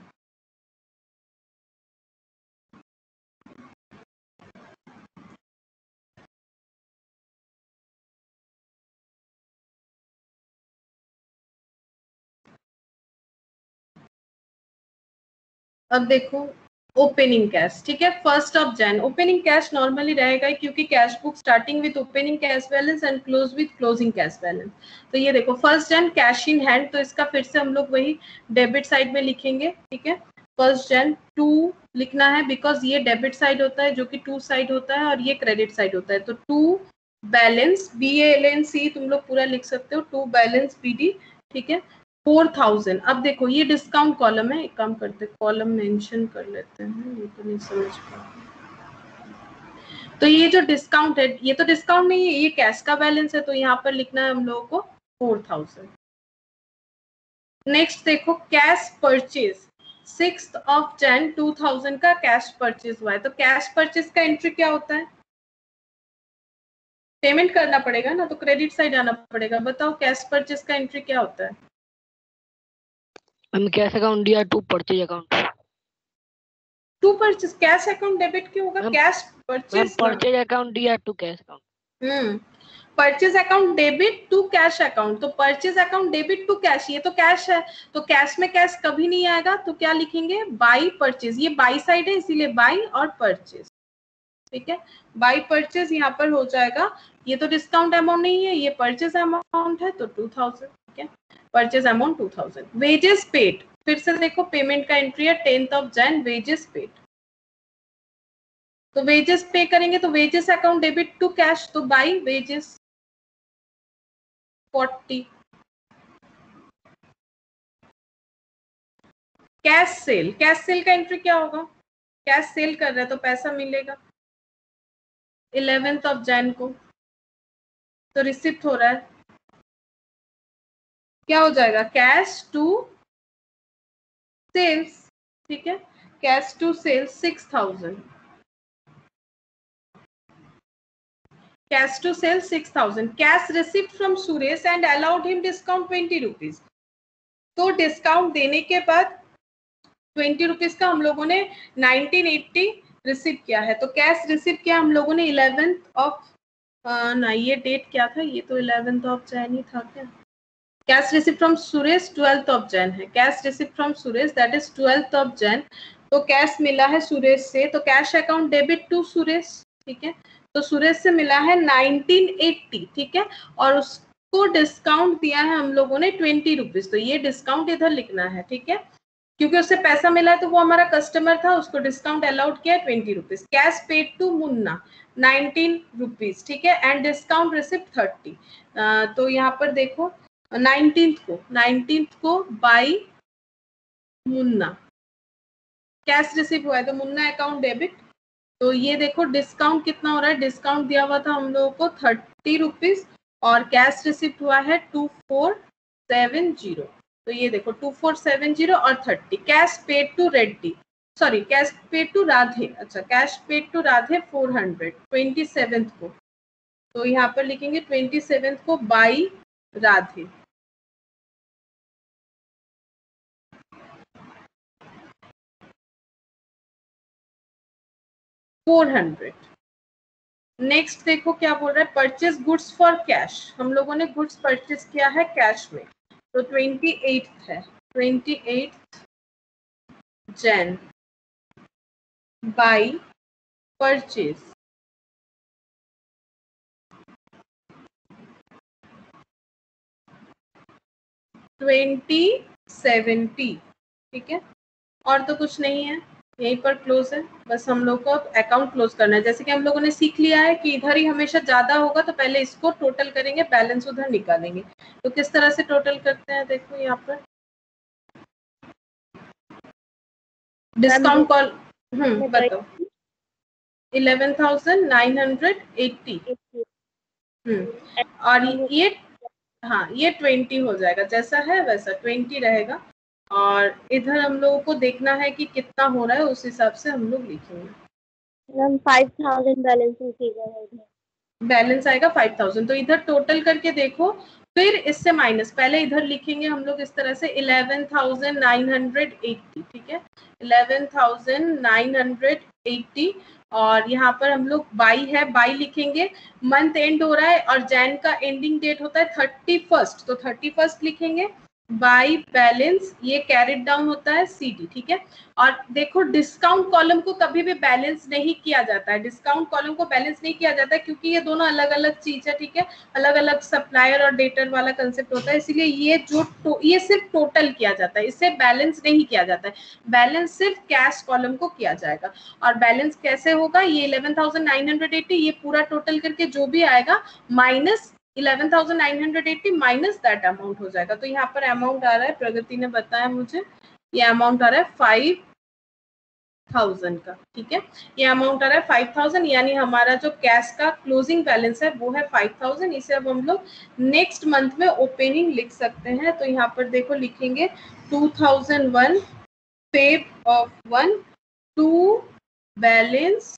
अब देखो ओपनिंग कैश, ठीक है, 1 जैन। ओपनिंग कैश नॉर्मली रहेगा क्योंकि cash book starting with opening cash balance and close with closing cash balance. तो ये देखो 1 जैन कैश इन हैंड, तो इसका फिर से हम लोग वही डेबिट साइड में लिखेंगे, ठीक है। 1 जैन 2 लिखना है बिकॉज ये डेबिट साइड होता है, जो कि 2 साइड होता है, और ये क्रेडिट साइड होता है। तो 2 बैलेंस, BALNC तुम लोग पूरा लिख सकते हो, 2 बैलेंस BD, ठीक है। 4000। अब देखो ये डिस्काउंट कॉलम है, एक काम करते हैं कॉलम मेंशन कर लेते हैं, ये तो नहीं समझ पा। तो ये जो डिस्काउंट है, ये तो डिस्काउंट नहीं है, ये कैश का बैलेंस है, तो यहाँ पर लिखना है हम लोगों को 4000। नेक्स्ट देखो कैश परचेज, 6 जैन 2000 का कैश परचेज हुआ है। तो कैश परचेज का एंट्री क्या होता है, पेमेंट करना पड़ेगा ना, तो क्रेडिट साइड आना पड़ेगा। बताओ कैश परचेज का एंट्री क्या होता है। हम कैश अकाउंट या to purchase account, to purchase, cash account debit क्यों होगा, कैश परचेज, परचेज अकाउंट या to cash account. Purchase account debit to cash account, तो purchase account debit to cash, ये तो कैश है, तो कैश में कैश कभी नहीं आएगा, तो क्या लिखेंगे बाई परचेज। ये बाई साइड है इसीलिए बाई और परचेज, ठीक है। बाई परचेज यहाँ पर हो जाएगा, ये तो डिस्काउंट अमाउंट नहीं है, ये परचेज अमाउंट है, तो 2000, ठीक है। Purchase amount 2000। वेजेस पेड, फिर से देखो पेमेंट का एंट्री है 10th of Jan, wages paid. तो वेजेस पे करेंगे तो wages account debit to cash, तो by wages 40। Cash sale, cash sale का एंट्री क्या होगा? कैश सेल कर रहे हैं तो पैसा मिलेगा 11th ऑफ जैन को, तो रिसिप्ट हो रहा है, क्या हो जाएगा? कैश टू सेल्स, ठीक है, cash to sales 6000, cash to sales 6000, cash receipt from Suresh and allowed him discount 20 rupees. तो डिस्काउंट देने के बाद 20 रुपीज का हम लोगों ने 1980 रिसीव किया है। तो कैश रिसीव किया हम लोगों ने 11th ऑफ ना, ये डेट क्या था? ये तो 11th ऑफ जैन ही था क्या? Cash receive from Suresh 12th of Jan है, cash receive from Suresh that is 12th of Jan. तो कैश मिला है सुरेश से, तो cash account debit to Suresh, ठीक है। तो सुरेश से मिला है 1980, ठीक है, और उसको डिस्काउंट दिया है हम लोगों ने 20 रुपीज। तो ये डिस्काउंट इधर लिखना है, ठीक है, क्योंकि उससे पैसा मिला है तो वो हमारा कस्टमर था, उसको डिस्काउंट अलाउड किया 20 rupees. Cash paid to Munna 19 rupees, ठीक है, एंड डिस्काउंट रिसिप्ट 30। तो यहाँ पर देखो 19th को बाई मुन्ना कैश रिसीव हुआ है, तो मुन्ना अकाउंट डेबिट। तो ये देखो डिस्काउंट कितना हो रहा है, डिस्काउंट दिया हुआ था हम लोगों को 30 रुपीज और कैश रिसीव हुआ है 2470। तो ये देखो 2470 और 30। Cash paid to Reddy, sorry cash paid to Radhe, अच्छा cash paid to Radhe 400 27th को। तो यहाँ पर लिखेंगे 27th को बाई राधे। नेक्स्ट देखो क्या बोल रहा है, परचेज गुड्स फॉर कैश। हम लोगों ने गुड्स परचेज किया है कैश में, तो 28th है, 28th जैन बाई परचेज 2070, ठीक है, और तो कुछ नहीं है, यहीं पर क्लोज है। बस हम लोग को अब अकाउंट क्लोज करना है। जैसे कि हम लोगों ने सीख लिया है कि इधर ही हमेशा ज्यादा होगा तो पहले इसको टोटल करेंगे, बैलेंस उधर निकालेंगे। तो किस तरह से टोटल करते हैं, देखो यहाँ पर डिस्काउंट कॉल, बताओ 11,980, और ये हाँ ये 20 हो जाएगा, जैसा है वैसा 20 रहेगा। और इधर हम लोगों को देखना है कि कितना हो रहा है, उस हिसाब से हम लोग लिखेंगे। 5000 बैलेंस आएगा 5000, तो इधर टोटल करके देखो, फिर इससे माइनस, पहले इधर लिखेंगे हम लोग इस तरह से 11,980, ठीक है, 11,980। और यहाँ पर हम लोग बाई है, बाई लिखेंगे, मंथ एंड हो रहा है और जैन का एंडिंग डेट होता है 31st, तो 31st लिखेंगे बाई बैलेंस, ये कैरेट डाउन होता है CD, ठीक है। और देखो डिस्काउंट कॉलम को कभी भी बैलेंस नहीं किया जाता है, डिस्काउंट कॉलम को बैलेंस नहीं किया जाता है क्योंकि ये दोनों अलग अलग चीज है, ठीक है, अलग अलग सप्लायर और डेटर वाला कंसेप्ट होता है, इसीलिए ये ये सिर्फ टोटल किया जाता है, इससे बैलेंस नहीं किया जाता है। बैलेंस सिर्फ कैश कॉलम को किया जाएगा। और बैलेंस कैसे होगा, ये 11,980 ये पूरा टोटल करके जो भी आएगा माइनस 11,980 माइनस दैट अमाउंट हो जाएगा। तो यहाँ पर अमाउंट आ रहा है, प्रगति ने बताया मुझे, ये अमाउंट आ रहा है 5,000 का, ठीक है, ये अमाउंट आ रहा है 5,000, यानी हमारा जो कैश का क्लोजिंग बैलेंस है वो है 5,000। इसे अब हम लोग नेक्स्ट मंथ में ओपनिंग लिख सकते हैं। तो यहाँ पर देखो लिखेंगे 2001 Feb of 1 to balance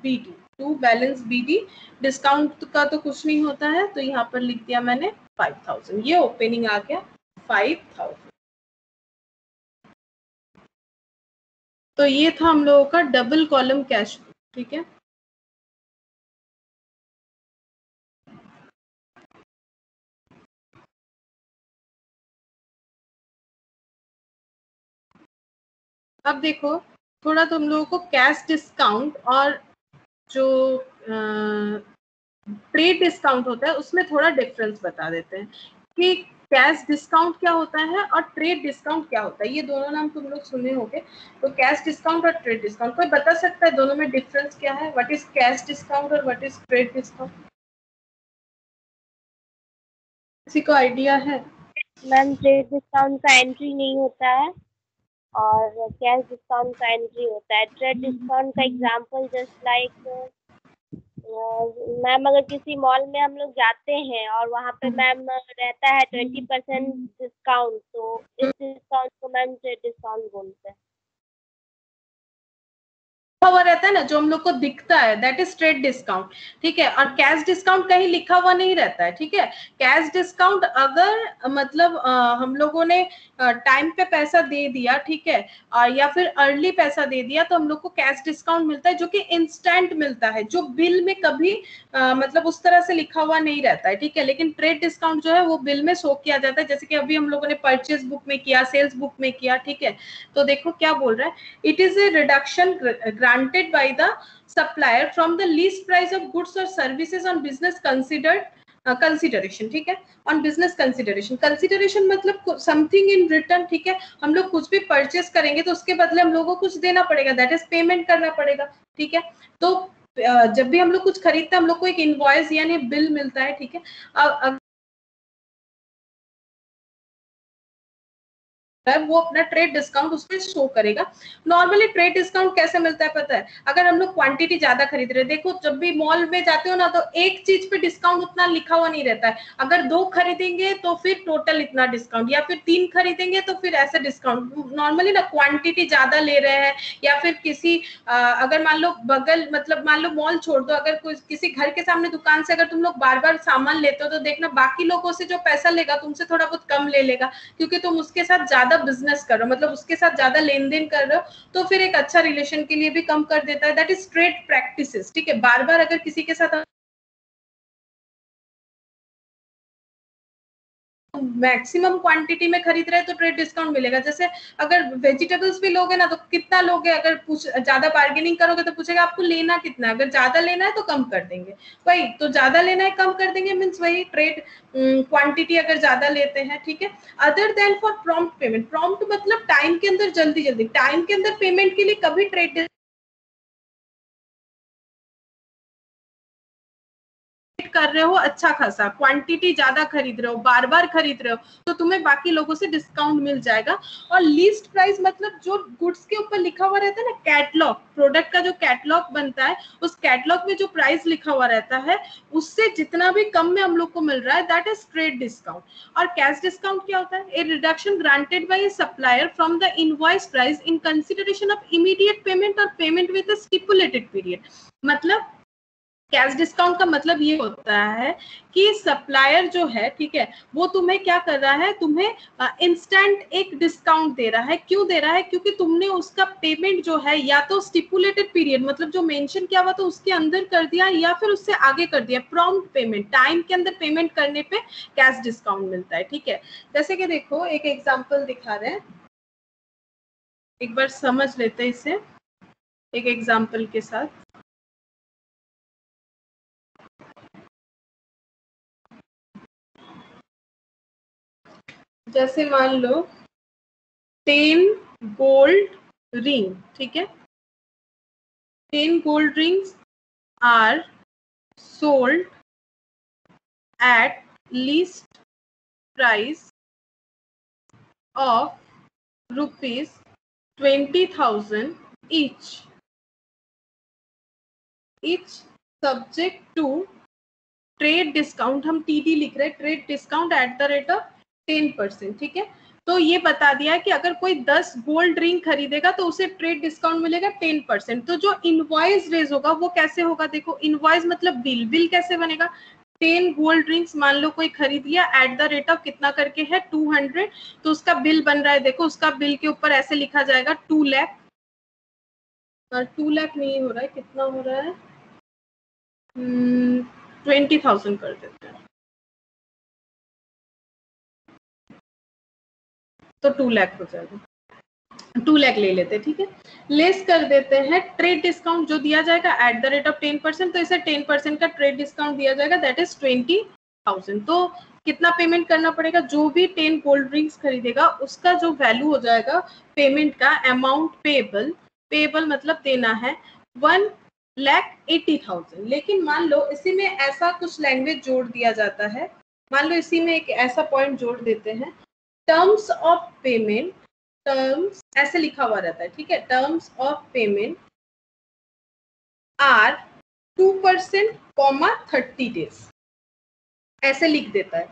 BD, to balance BD। Discount का तो कुछ नहीं होता है, तो यहाँ पर लिख दिया मैंने 5,000, ये ओपनिंग आ गया 5,000। तो ये था हम लोगों का डबल कॉलम कैश, ठीक है। अब देखो थोड़ा तुम लोगों को कैश डिस्काउंट और जो ट्रेड डिस्काउंट होता है उसमें थोड़ा डिफरेंस बता देते हैं कि कैश डिस्काउंट क्या होता है और ट्रेड डिस्काउंट क्या होता है, ये दोनों नाम तुम लोग सुने होंगे। तो कैश डिस्काउंट और ट्रेड डिस्काउंट, कोई बता सकता है दोनों में डिफरेंस क्या है? व्हाट इज कैश डिस्काउंट और व्हाट इज ट्रेड डिस्काउंट? किसी को आइडिया है? मैम ट्रेड डिस्काउंट का एंट्री नहीं होता है और कैश डिस्काउंट का एंट्री होता है। ट्रेड डिस्काउंट का एग्जांपल जस्ट लाइक मैम अगर किसी मॉल में हम लोग जाते हैं और वहाँ पे मैम रहता है 20% डिस्काउंट, तो इस डिस्काउंट को मैम ट्रेड डिस्काउंट बोलते हैं। हुआ रहता है ना, जो हम लोग को दिखता है, दैट इज ट्रेड डिस्काउंट, ठीक है। और कैश डिस्काउंट कहीं लिखा हुआ नहीं रहता है, ठीक है। कैश डिस्काउंट अगर मतलब हम लोगों ने टाइम पे पैसा दे दिया, ठीक है, या फिर अर्ली पैसा दे दिया, तो हम लोग को कैश डिस्काउंट मिलता है, जो कि इंस्टेंट मिलता है, जो बिल में कभी मतलब उस तरह से लिखा हुआ नहीं रहता है, ठीक है। लेकिन ट्रेड डिस्काउंट जो है वो बिल में शो किया जाता है, जैसे कि अभी हम लोगों ने परचेज बुक में किया, सेल्स बुक में किया, ठीक है। तो देखो क्या बोल रहा है, it is a reduction granted by the supplier from the least price of goods or services on business consideration, ठीक है। ऑन बिजनेस कंसिडरेशन, कंसिडरेशन मतलब समथिंग इन रिटर्न, ठीक है। हम लोग कुछ भी परचेस करेंगे तो उसके बदले हम लोगों को कुछ देना पड़ेगा, दैट इज पेमेंट करना पड़ेगा, ठीक है। तो जब भी हम लोग कुछ खरीदते हैं, हम लोग को एक इनवॉइस यानी बिल मिलता है, ठीक है। वो अपना ट्रेड डिस्काउंट उसमें शो करेगा। नॉर्मली ट्रेड डिस्काउंट कैसे मिलता है पता है? अगर हम लोग क्वांटिटी ज्यादा खरीद रहे हैं, देखो जब भी मॉल में जाते हो ना, तो एक चीज पे डिस्काउंट उतना लिखा हुआ नहीं रहता है। अगर 2 खरीदेंगे तो फिर टोटल इतना डिस्काउंट, या फिर 3 खरीदेंगे तो फिर ऐसे डिस्काउंट। नॉर्मली ना क्वांटिटी ज्यादा ले रहे हैं, या फिर किसी अगर मान लो बगल, मतलब मान लो मॉल छोड़ दो, अगर कोई किसी घर के सामने दुकान से अगर तुम लोग बार बार सामान लेते हो, तो देखना बाकी लोगों से जो पैसा लेगा तुमसे थोड़ा बहुत कम ले लेगा, क्योंकि तुम उसके साथ ज्यादा बिजनेस कर रहे हो, मतलब उसके साथ ज्यादा लेन देन कर रहे हो, तो फिर एक अच्छा रिलेशन के लिए भी कम कर देता है। दैट इज ट्रेड प्रैक्टिसेस, ठीक है। बार बार अगर किसी के साथ मैक्सिमम क्वांटिटी में खरीद रहे हैं तो ट्रेड डिस्काउंट मिलेगा। जैसे अगर वेजिटेबल्स भी लोगे ना, तो कितना लोगे, अगर ज्यादा बार्गेनिंग करोगे तो पूछेगा आपको लेना कितना है, अगर ज्यादा लेना है तो कम कर देंगे, वही तो ज्यादा लेना है कम कर देंगे, मीन्स वही ट्रेड क्वांटिटी अगर ज्यादा लेते हैं, ठीक है। Other than for prompt payment, prompt मतलब टाइम के अंदर, जल्दी जल्दी टाइम के अंदर पेमेंट के लिए कभी ट्रेड कर रहे हो, अच्छा खासा क्वांटिटी ज्यादा खरीद रहे हो, बार बार खरीद रहे हो, तो तुम्हें बाकी लोगों से डिस्काउंट मिल जाएगा। और लीस्ट प्राइस मतलब जो गुड्स के ऊपर लिखा हुआ रहता है ना, कैटलॉग, प्रोडक्ट का जो कैटलॉग बनता है, उस कैटलॉग में जो प्राइस लिखा हुआ रहता है, उससे जितना भी कम में हम लोग को मिल रहा है, दैट इज ट्रेड डिस्काउंट। और कैश डिस्काउंट क्या होता है? A reduction granted by a supplier from the invoice price in consideration of immediate payment और payment with a stipulated period. मतलब कैश डिस्काउंट का मतलब ये होता है कि सप्लायर जो है, ठीक है, वो तुम्हें क्या कर रहा है, तुम्हें इंस्टेंट एक डिस्काउंट दे रहा है। क्यों दे रहा है? क्योंकि तुमने उसका पेमेंट जो है या तो स्टिपुलेटेड पीरियड, मतलब जो मेंशन किया हुआ तो उसके अंदर कर दिया, या फिर उससे आगे कर दिया। प्रॉम्प्ट पेमेंट, टाइम के अंदर पेमेंट करने पे कैश डिस्काउंट मिलता है, ठीक है। जैसे कि देखो एक एग्जाम्पल दिखा रहे हैं, एक बार समझ लेते हैं इसे एक एग्जाम्पल के साथ। जैसे मान लो 10 गोल्ड रिंग, ठीक है, 10 gold rings are sold at least price of ₹20,000 each subject to trade discount, हम टीडी लिख रहे हैं, trade discount at the rate of 10%, ठीक है। तो ये बता दिया कि अगर कोई 10 गोल्ड रिंग खरीदेगा तो उसे ट्रेड डिस्काउंट मिलेगा 10%। तो जो इनवॉइस रेज होगा वो कैसे होगा? देखो इनवॉइस मतलब बिल, बिल कैसे बनेगा? 10 गोल्ड रिंग्स मान लो कोई खरीद लिया एट द रेट ऑफ कितना करके है 200, तो उसका बिल बन रहा है। देखो उसका बिल के ऊपर ऐसे लिखा जाएगा 2 लाख, 2 लाख नहीं हो रहा है, कितना हो रहा है, 20,000 कर देते हैं, तो 2 लाख हो जाएगा, 2 लाख ले लेते, ठीक है। लेस कर देते हैं ट्रेड डिस्काउंट जो दिया जाएगा एट द रेट ऑफ 10%, तो इसे 10% का ट्रेड डिस्काउंट दिया जाएगा, दैट इज 20,000। तो कितना पेमेंट करना पड़ेगा, जो भी 10 कोल्ड ड्रिंक्स खरीदेगा उसका जो वैल्यू हो जाएगा पेमेंट का, अमाउंट पेएबल, पेएबल मतलब देना है 1,80,000। लेकिन मान लो इसी में ऐसा कुछ लैंग्वेज जोड़ दिया जाता है, मान लो इसी में एक ऐसा पॉइंट जोड़ देते हैं, टर्म्स ऑफ पेमेंट, टर्म्स ऐसे लिखा हुआ रहता है, ठीक है, terms of payment are 2% comma 30 days, ऐसे लिख देता है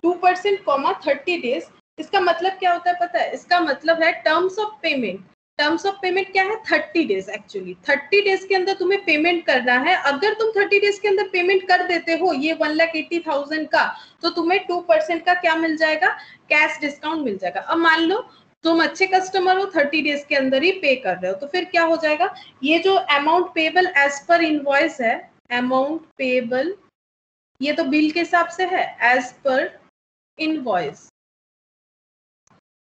2% कॉमा 30 डेज। इसका मतलब क्या होता है पता है, इसका मतलब है terms of payment, terms of payment क्या है 30 डेज, एक्चुअली 30 डेज के अंदर तुम्हें पेमेंट करना है। अगर तुम 30 डेज के अंदर पेमेंट कर देते हो ये 1,80,000 का, तो तुम्हें 2% का क्या मिल जाएगा, कैश डिस्काउंट मिल जाएगा। अब मान लो तुम अच्छे कस्टमर हो, 30 डेज के अंदर ही पे कर रहे हो, तो फिर क्या हो जाएगा, ये जो amount payable as per invoice है, अमाउंट पेएबल ये तो बिल के हिसाब से है, as per invoice,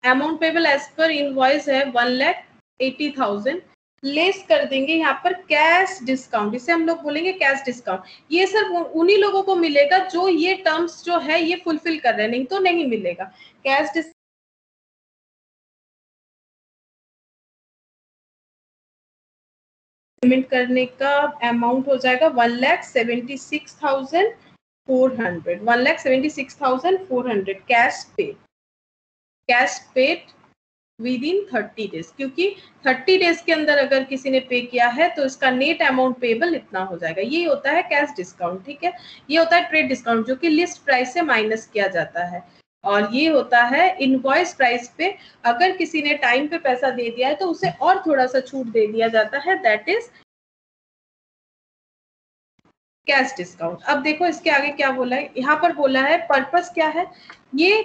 amount payable as per invoice है 1,80,000, लेस कर देंगे यहाँ पर कैश डिस्काउंट, इसे हम लोग बोलेंगे कैश डिस्काउंट। ये सिर्फ उन्हीं लोगों को मिलेगा जो ये टर्म्स जो है ये फुलफिल कर रहे हैं, नहीं तो नहीं मिलेगा। कैश डिस्काउंट पेमेंट करने का अमाउंट हो जाएगा 1,76,400, 1,76,400 कैश पे, cash paid with in 30 days, क्योंकि 30 डेज के अंदर अगर किसी ने पे किया है तो इसका नेट अमाउंट पेएबल इतना हो जाएगा। ये होता है कैश डिस्काउंट, ठीक है। ये होता है ट्रेड डिस्काउंट जो कि लिस्ट प्राइस से माइनस किया जाता है, और ये होता है इनवॉइस प्राइस पे अगर किसी ने टाइम पे पैसा दे दिया है तो उसे और थोड़ा सा छूट दे दिया जाता है, दैट इज कैश डिस्काउंट। अब देखो इसके आगे क्या बोला है, यहाँ पर बोला है पर्पस क्या है, ये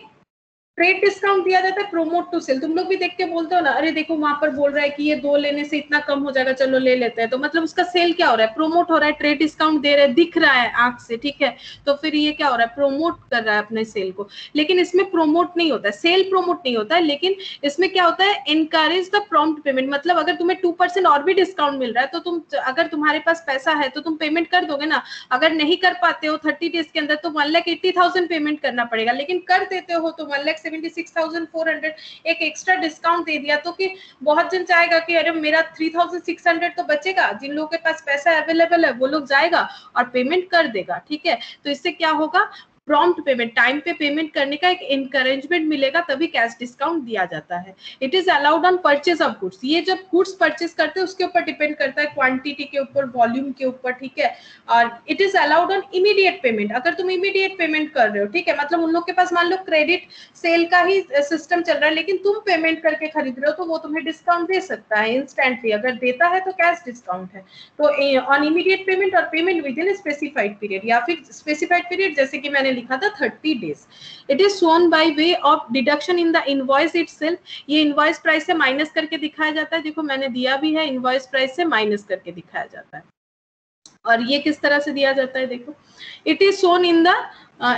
ट्रेड डिस्काउंट दिया जाता है प्रोमोट टू सेल। तुम लोग भी देख के बोलते हो ना, अरे देखो वहां पर बोल रहा है कि ये 2 लेने से इतना कम हो जाएगा, चलो ले लेते हैं, तो मतलब उसका सेल क्या हो रहा है, प्रोमोट हो रहा है, ट्रेड डिस्काउंट दे रहे हैं, दिख रहा है आंख से, ठीक है, तो फिर ये क्या हो रहा है, प्रोमोट कर रहा है अपने सेल को। लेकिन इसमें प्रोमोट नहीं होता है, सेल प्रोमोट नहीं होता है, लेकिन इसमें क्या होता है, एनकरेज द प्रॉम्प्ट पेमेंट। मतलब अगर तुम्हें 2% और भी डिस्काउंट मिल रहा है तो तुम, अगर तुम्हारे पास पैसा है तो तुम पेमेंट कर दोगे ना। अगर नहीं कर पाते हो 30 डेज के अंदर तो 1,80,000 पेमेंट करना पड़ेगा, लेकिन कर देते हो तो 1,76,400 एक एक्स्ट्रा डिस्काउंट दे दिया, तो कि बहुत जन चाहेगा कि अरे मेरा 3,600 तो बचेगा, जिन लोगों के पास पैसा अवेलेबल है वो लोग जाएगा और पेमेंट कर देगा, ठीक है। तो इससे क्या होगा, प्रॉम्प्ट पेमेंट, टाइम पे पेमेंट करने का एक एनकरेजमेंट मिलेगा, तभी कैश डिस्काउंट दिया जाता है। It is allowed on purchase of goods, ये जब गुड्स परचेज करते हैं उसके ऊपर डिपेंड करता है, क्वांटिटी के ऊपर, वॉल्यूम के ऊपर, ठीक है। और it is allowed on immediate payment, अगर तुम इमीडिएट पेमेंट कर रहे हो, ठीक है, मतलब उन लोग के पास मान लो क्रेडिट सेल का ही सिस्टम चल रहा है लेकिन तुम पेमेंट करके खरीद रहे हो तो वो तुम्हें डिस्काउंट दे सकता है इंस्टेंटली, अगर देता है तो कैश डिस्काउंट है। तो ऑन इमीडिएट पेमेंट और payment with in specified period, या फिर स्पेसिफाइड पीरियड जैसे कि मैंने लिखा था 30 days. It is shown by way of deduction in the invoice itself. ये इनवॉइस प्राइस से माइनस करके दिखाया जाता है, देखो मैंने दिया भी है, इनवॉइस प्राइस से माइनस करके दिखाया जाता है। और ये किस तरह से दिया जाता है, देखो it is shown in the,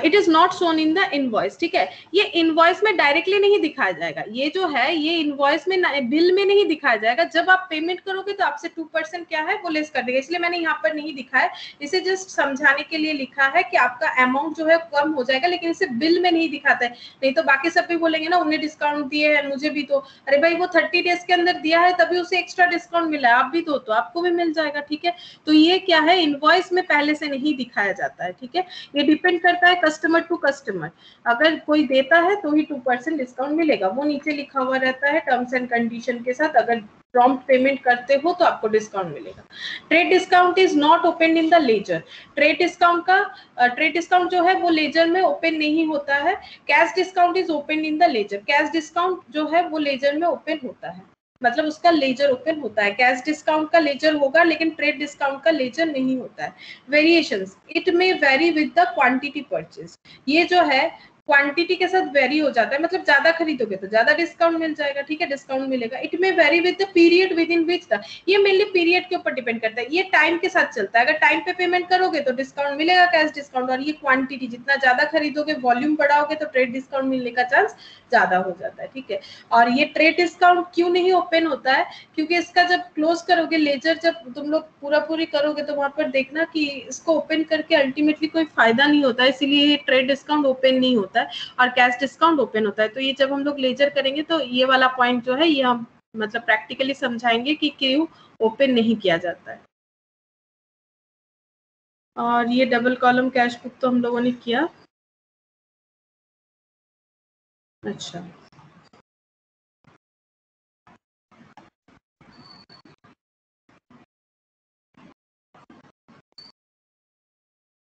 it is not shown in the invoice, ठीक है। ये इनवॉइस में डायरेक्टली नहीं दिखाया जाएगा, ये जो है ये इनवॉइस में, बिल में नहीं दिखाया जाएगा। जब आप पेमेंट करोगे तो आपसे 2% क्या है वो लेस कर देगा, इसलिए मैंने यहाँ पर नहीं दिखाया, इसे जस्ट समझाने के लिए लिखा है कि आपका अमाउंट जो है कम हो जाएगा, लेकिन इसे बिल में नहीं दिखाता है। नहीं तो बाकी सब भी बोलेंगे ना, उन्हें डिस्काउंट दिए है मुझे भी तो, अरे भाई वो 30 डेज के अंदर दिया है तभी उसे एक्स्ट्रा डिस्काउंट मिला है, आप भी दो तो आपको भी मिल जाएगा, ठीक है। तो ये क्या है, इनवॉइस में पहले से नहीं दिखाया जाता है, ठीक है। ये डिपेंड करता है कस्टमर टू कस्टमर, अगर कोई देता है तो ही 2% डिस्काउंट मिलेगा, वो नीचे लिखा हुआ रहता है टर्म्स एंड कंडीशन के साथ, अगर प्रॉम्प्ट पेमेंट करते हो तो आपको डिस्काउंट मिलेगा। Trade discount is not open in the ledger, trade discount जो है वो लेजर में ओपन नहीं होता है। Cash discount is open in the ledger, cash discount जो है वो लेजर में ओपन होता है, मतलब उसका लेजर ओपन होता है। कैश डिस्काउंट का लेजर होगा लेकिन ट्रेड डिस्काउंट का लेजर नहीं होता है। Variations, it may very with the quantity purchase, ये जो है क्वांटिटी के साथ वेरी हो जाता है, मतलब ज्यादा खरीदोगे तो ज्यादा डिस्काउंट मिल जाएगा, ठीक है, डिस्काउंट मिलेगा। इट में very with the period with in which the, ये मेनली पीरियड के ऊपर डिपेंड करता है, ये टाइम के साथ चलता है। अगर टाइम पे पेमेंट करोगे तो डिस्काउंट मिलेगा, कैश डिस्काउंट। और ये क्वांटिटी जितना ज्यादा खरीदोगे, वॉल्यूम बढ़ाओगे तो ट्रेड डिस्काउंट मिलने का चांस ज्यादा हो जाता है, ठीक है। और ये ट्रेड डिस्काउंट क्यों नहीं ओपन होता है, क्योंकि इसका जब क्लोज करोगे, लेजर जब तुम लोग पूरा पूरी करोगे तो वहां पर देखना कि इसको ओपन करके अल्टीमेटली कोई फायदा नहीं होता है, इसीलिए ये ट्रेड डिस्काउंट ओपन नहीं होता है और कैश डिस्काउंट ओपन होता है। तो ये जब हम लोग लेजर करेंगे तो ये वाला पॉइंट जो है ये हम मतलब प्रैक्टिकली समझाएंगे कि क्यों ओपन नहीं किया जाता है। और ये डबल कॉलम कैश बुक तो हम लोगों ने किया। अच्छा,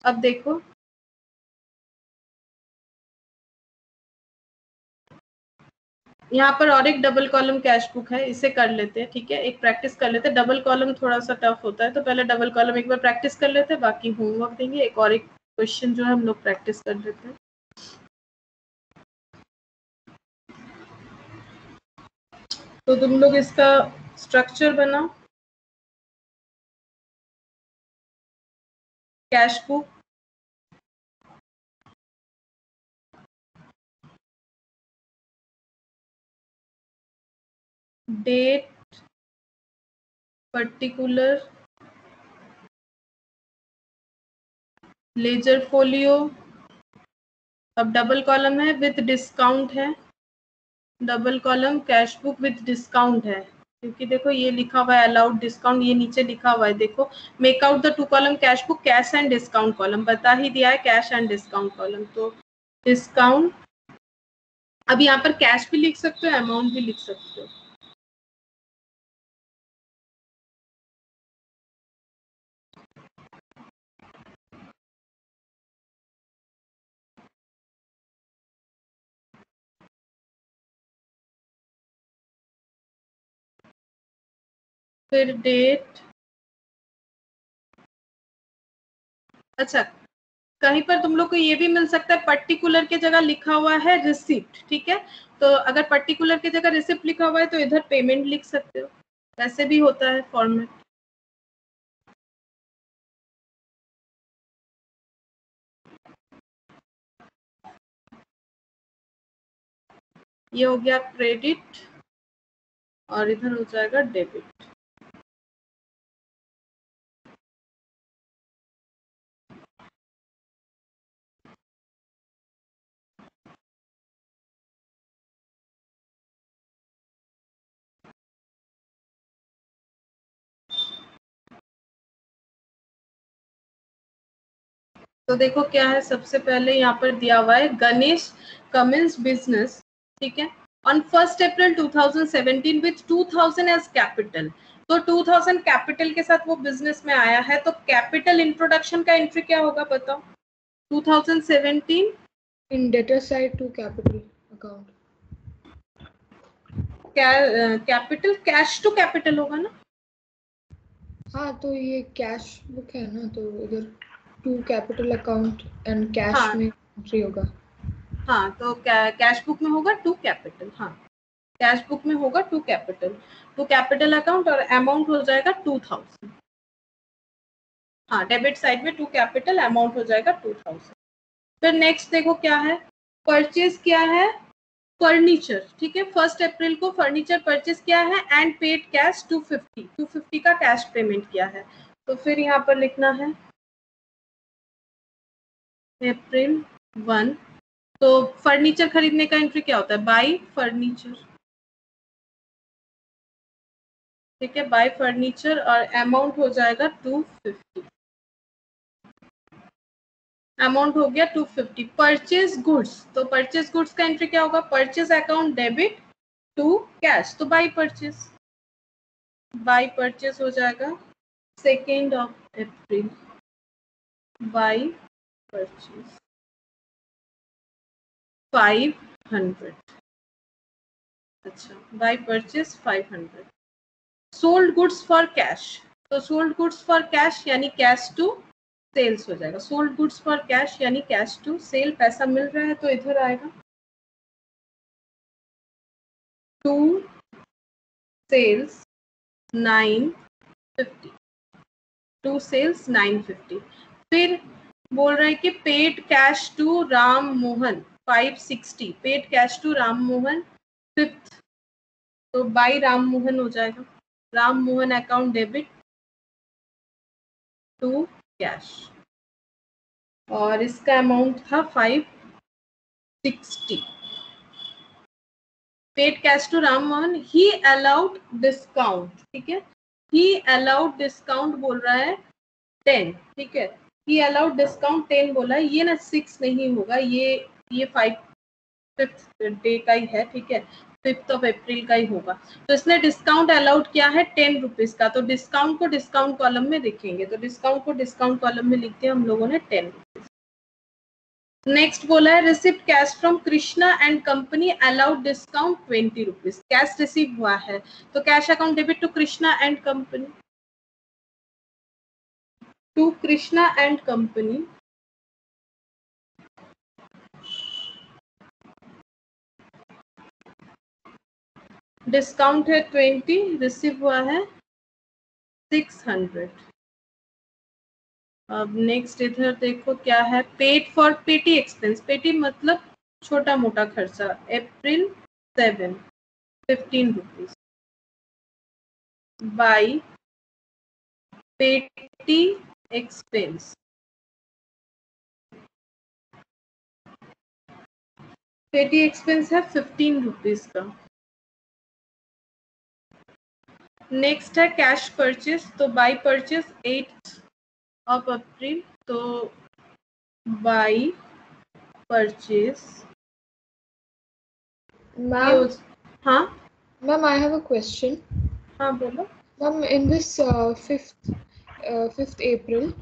अब देखो यहाँ पर और एक डबल कॉलम कैश बुक है, इसे कर लेते हैं, ठीक है, एक प्रैक्टिस कर लेते हैं। डबल कॉलम थोड़ा सा टफ होता है, तो पहले डबल कॉलम एक बार प्रैक्टिस कर लेते हैं, बाकी होमवर्क देंगे। एक और एक क्वेश्चन जो है हम लोग प्रैक्टिस कर लेते हैं। तो तुम लोग इसका स्ट्रक्चर बनाओ। Cash book, date, particular, ledger folio. अब डबल कॉलम है विथ डिस्काउंट है, double column cash book with discount है, क्योंकि देखो ये लिखा हुआ है अलाउड डिस्काउंट, ये नीचे लिखा हुआ है देखो, make out the two column cash book cash and discount column, बता ही दिया है कैश एंड डिस्काउंट कॉलम। तो डिस्काउंट, अब यहाँ पर कैश भी लिख सकते हो, अमाउंट भी लिख सकते हो। फिर डेट, अच्छा कहीं पर तुम लोग को ये भी मिल सकता है, पर्टिकुलर की जगह लिखा हुआ है रिसिप्ट, ठीक है, तो अगर पर्टिकुलर की जगह रिसिप्ट लिखा हुआ है तो इधर पेमेंट लिख सकते हो, वैसे भी होता है फॉर्मेट। ये हो गया क्रेडिट और इधर हो जाएगा डेबिट। तो देखो क्या है, सबसे पहले यहाँ पर दिया हुआ है गणेश कमिंस बिजनेस, ठीक है, on 1 April 2017 with 2000 as capital. तो 2000 कैपिटल के साथ वो बिजनेस में आया है, तो कैपिटल इंट्रोडक्शन का एंट्री क्या होगा बताओ। 2017 in debtor side to capital account, capital cash to capital होगा ना। हाँ तो ये कैश बुक है ना, तो इधर to capital account and cash हाँ में एंट्री होगा। हाँ, तो कैश बुक में होगा टू कैपिटल, हाँ कैश बुक में होगा टू कैपिटल अकाउंट और अमाउंट हो जाएगा 2000। हाँ, डेबिट साइड में टू कैपिटल, अमाउंट हो जाएगा 2000। फिर नेक्स्ट देखो क्या है, परचेज क्या है, फर्नीचर, ठीक है, 1 अप्रैल को फर्नीचर परचेज किया है एंड पेड कैश 250 का कैश पेमेंट किया है। तो फिर यहाँ पर लिखना है अप्रैल 1, तो फर्नीचर खरीदने का एंट्री क्या होता है, बाय फर्नीचर, ठीक है, बाय फर्नीचर और अमाउंट हो जाएगा 250, अमाउंट हो गया 250। परचेज गुड्स, तो परचेज गुड्स का एंट्री क्या होगा, purchase account debit to cash, तो बाय परचेज हो जाएगा 2 अप्रैल, बाय परचेज 500, अच्छा by purchase 500। Sold goods for cash, तो सोल्ड गुड्स फॉर कैश यानी कैश टू सेल्स हो जाएगा। सोल्ड गुड्स फॉर कैश यानी कैश टू सेल, पैसा मिल रहा है तो इधर आएगा टू सेल्स 950, टू सेल्स 950। फिर बोल रहा है कि paid cash to Ram Mohan 560, paid cash to Ram Mohan 5th, तो बाई राम मोहन हो जाएगा, Ram Mohan account debit to cash, और इसका अमाउंट था 560। Paid cash to Ram Mohan, he allowed discount, ठीक है, ही अलाउड डिस्काउंट बोल रहा है 10, ठीक है, ही अलाउड डिस्काउंट 10 बोला है, ये ना 6 नहीं होगा, ये 5th डे का ही है, ठीक है, 5th ऑफ अप्रैल का ही होगा। तो इसने डिस्काउंट अलाउड किया है 10 रुपीज का, तो डिस्काउंट को डिस्काउंट कॉलम में लिखेंगे, तो डिस्काउंट को डिस्काउंट कॉलम में लिखते हैं हम लोगों ने 10 रुपीज। नेक्स्ट बोला है receipt cash from Krishna and company allowed discount 20 rupees, cash receive हुआ है तो cash account debit to Krishna and company, to Krishna and company, discount है 20, रिसीव हुआ है 600। अब नेक्स्ट इधर देखो क्या है, पेड फॉर पेटी एक्सपेंस, पेटी मतलब छोटा मोटा खर्चा, अप्रैल 7 15 रुपीज, बाई पेटी एक्सपेंस, पेटी एक्सपेंस है 15 रुपीज का। नेक्स्ट है कैश परचेस, तो by purchase 8th of April, तो बाई परचेस, Ma'am, हाँ ma'am, I have a question. हाँ बोलो। Ma'am, in this 5th April,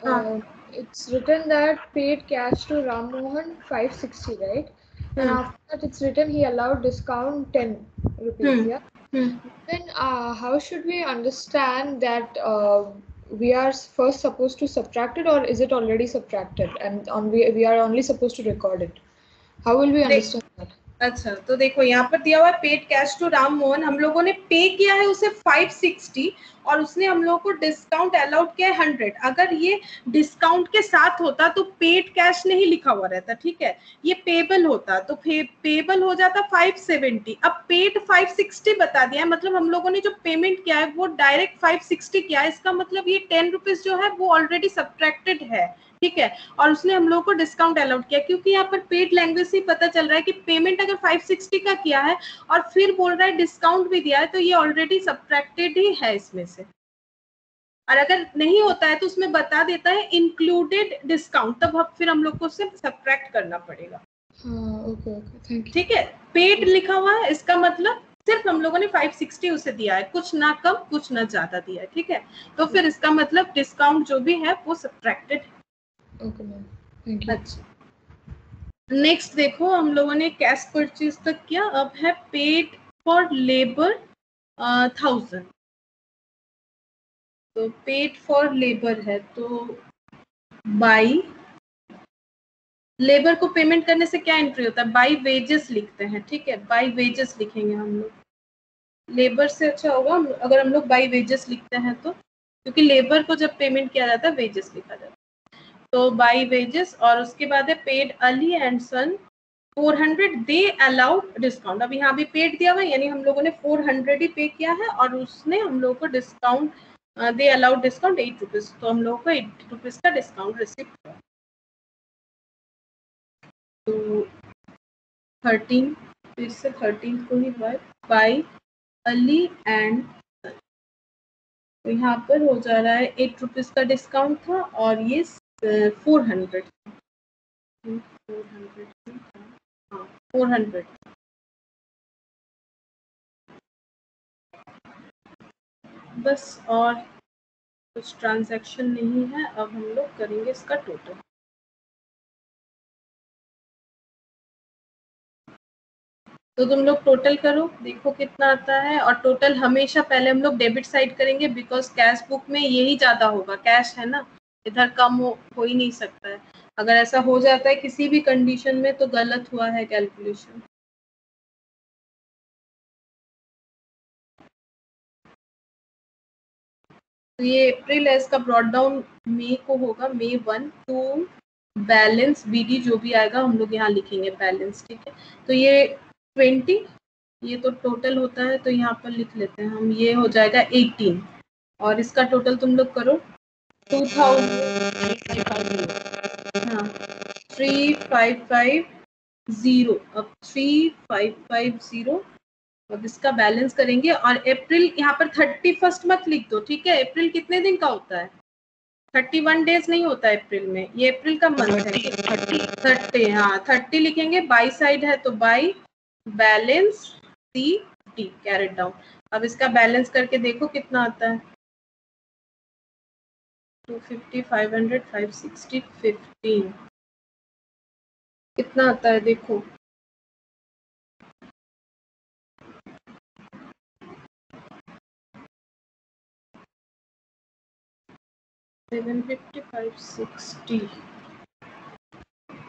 हाँ it's written that paid cash to Ram Mohan 560, right? And after that, it's written he allowed discount 10 rupees. Yeah. Then how should we understand that we are first supposed to subtract it, or is it already subtracted and we are only supposed to record it? How will we understand that? अच्छा तो देखो यहाँ पर दिया हुआ है paid cash to Ram Mohan, हम लोगों ने पे किया है उसे 560 और उसने हम लोगों को डिस्काउंट अलाउड किया है 100। अगर ये डिस्काउंट के साथ होता तो पेड कैश नहीं लिखा हुआ रहता, ठीक है, ये पेबल होता तो पेबल हो जाता 570। अब पेड 560 बता दिया है, मतलब हम लोगों ने जो पेमेंट किया है वो डायरेक्ट 560 किया है, इसका मतलब ये 10 रुपीज जो है वो ऑलरेडी सब्ट्रैक्टेड है, ठीक है, और उसने हम लोगों को डिस्काउंट अलाउड किया, क्योंकि यहाँ पर पेड लैंग्वेज से पता चल रहा है कि पेमेंट अगर 560 का किया है और फिर बोल रहा है डिस्काउंट भी दिया है तो ये ऑलरेडी सब्ट्रैक्टेड ही है इसमें से। और अगर नहीं होता है तो उसमें बता देता है इंक्लूडेड डिस्काउंट, तब फिर हम लोग को उससे सब्ट्रैक्ट करना पड़ेगा। Okay thank you. ठीक है, पेड लिखा हुआ है इसका मतलब सिर्फ हम लोगों ने 560 उसे दिया है, कुछ ना कम कुछ ना ज्यादा दिया है, ठीक है, तो फिर इसका मतलब डिस्काउंट जो भी है वो सब्ट्रैक्टेड है। Okay ma'am thank you. अच्छा नेक्स्ट देखो, हम लोगों ने कैश परचेज तक किया, अब है पेड फॉर लेबर 1000, तो पेड फॉर लेबर है तो बाई लेबर को पेमेंट करने से क्या एंट्री होता है, बाई वेजेस लिखते हैं, ठीक है, बाई वेजेस लिखेंगे हम लोग, लेबर से अच्छा होगा अगर हम लोग बाई वेजेस लिखते हैं तो, क्योंकि लेबर को जब पेमेंट किया जाता है वेजेस लिखा जाता है, तो बाई वेजेस, और उसके बाद है paid Ali and son 400 they allowed discount, अब यहाँ भी पेड दिया हुआ है यानी हम लोगों ने 400 ही पे किया है और उसने हम लोगों को डिस्काउंट दे अलाउड डिस्काउंट 8 रुपीज, तो हम लोगों को 8 रुपीज का डिस्काउंट रिसीव हुआ। तो 13 फिर से 13 को ही बाई अली एंड, तो यहाँ पर हो जा रहा है 8 रुपीज का डिस्काउंट था और ये 400 बस, और कुछ ट्रांजैक्शन नहीं है। अब हम लोग करेंगे इसका टोटल, तो तुम लोग टोटल करो देखो कितना आता है, और टोटल हमेशा पहले हम लोग डेबिट साइड करेंगे बिकॉज कैश बुक में यही ज्यादा होगा, कैश है ना, इधर कम हो ही नहीं सकता है। अगर ऐसा हो जाता है किसी भी कंडीशन में तो गलत हुआ है कैलकुलेशन। तो ये अप्रैल है, इसका ब्रॉड डाउन मई को होगा, मई 1 टू बैलेंस बीडी जो भी आएगा हम लोग यहाँ लिखेंगे बैलेंस, ठीक है। तो ये 20, ये तो टोटल होता है तो यहाँ पर लिख लेते हैं हम, ये हो जाएगा 18 और इसका टोटल तुम लोग करो 2000, हाँ 3550, अब 3550 अब इसका बैलेंस करेंगे। और अप्रैल यहाँ पर 31 मत लिख दो, ठीक है। अप्रैल कितने दिन का होता है? 31 डेज नहीं होता है अप्रैल में, ये अप्रैल का मंथ है। 30, हाँ 30 लिखेंगे, बाई साइड है तो by balance C D carried down. अब इसका बैलेंस करके देखो कितना आता है, 250, 500, 560, 15 कितना आता है देखो।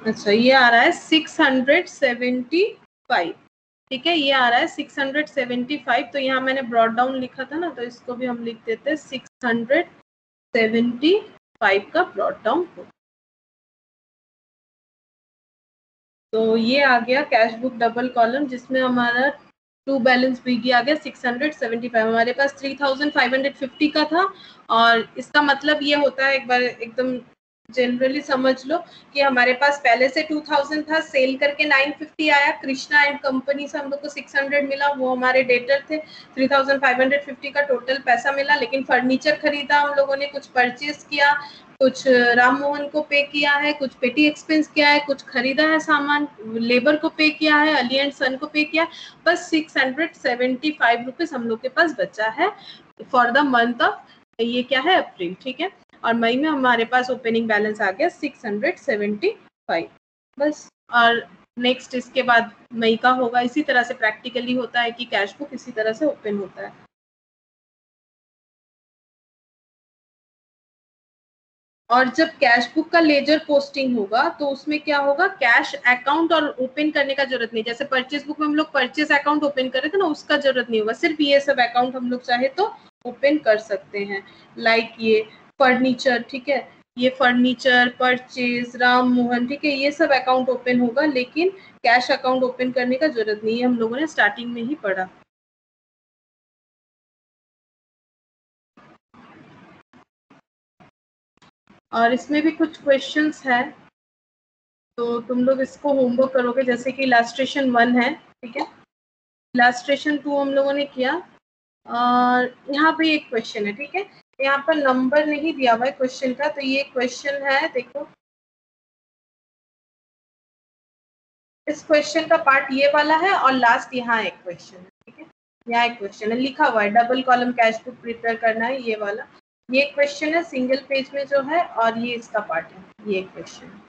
अच्छा ये आ रहा है 675, ठीक है, ये आ रहा है 675। तो यहाँ मैंने ब्रॉड डाउन लिखा था ना, तो इसको भी हम लिख देते हैं 675 का ब्रॉड डाउन हो। तो ये आ गया कैश बुक डबल कॉलम, जिसमें हमारा टू बैलेंस बीडी आ गया 675। हमारे पास 3550 का था, और इसका मतलब ये होता है, एक बार एकदम जनरली समझ लो कि हमारे पास पहले से 2000 था, सेल करके 950 आया, कृष्णा एंड कंपनी से हम लोग को 600 मिला, वो हमारे डेटर थे। 3550 का टोटल पैसा मिला, लेकिन फर्नीचर खरीदा हम लोगों ने, कुछ परचेज किया, कुछ राम मोहन को पे किया है, कुछ पेटी एक्सपेंस किया है, कुछ खरीदा है सामान, लेबर को पे किया है, अली एंड सन को पे किया, बस 675 रुपीज हम लोग के पास बचा है फॉर द मंथ ऑफ, ये क्या है, अप्रैल, ठीक है। और मई में हमारे पास ओपनिंग बैलेंस आ गया 675 बस। और नेक्स्ट इसके बाद मई का होगा। इसी तरह से प्रैक्टिकली होता है कि कैश बुक इसी तरह से ओपन होता है। और जब कैश बुक का लेजर पोस्टिंग होगा तो उसमें क्या होगा, कैश अकाउंट और ओपन करने का जरूरत नहीं। जैसे परचेज बुक में हम लोग परचेज अकाउंट ओपन कर रहे थे ना, उसका जरूरत नहीं होगा, सिर्फ ये सब अकाउंट हम लोग चाहे तो ओपन कर सकते हैं। लाइक ये फर्नीचर, ठीक है, ये फर्नीचर, परचेज, राम मोहन, ठीक है, ये सब अकाउंट ओपन होगा, लेकिन कैश अकाउंट ओपन करने का जरूरत नहीं है, हम लोगों ने स्टार्टिंग में ही पढ़ा। और इसमें भी कुछ क्वेश्चंस है, तो तुम लोग इसको होमवर्क करोगे। जैसे कि इलास्ट्रेशन 1 है, ठीक है, इलास्ट्रेशन 2 हम लोगों ने किया, और यहाँ पे एक क्वेश्चन है, ठीक है, यहाँ पर नंबर नहीं दिया हुआ है क्वेश्चन का, तो ये क्वेश्चन है, देखो इस क्वेश्चन का पार्ट ये वाला है, और लास्ट यहाँ एक क्वेश्चन है, ठीक है, यहाँ एक क्वेश्चन है लिखा हुआ है, double column cash book prepare करना है, ये वाला, ये क्वेश्चन है सिंगल पेज में जो है, और ये इसका पार्ट है, ये क्वेश्चन है।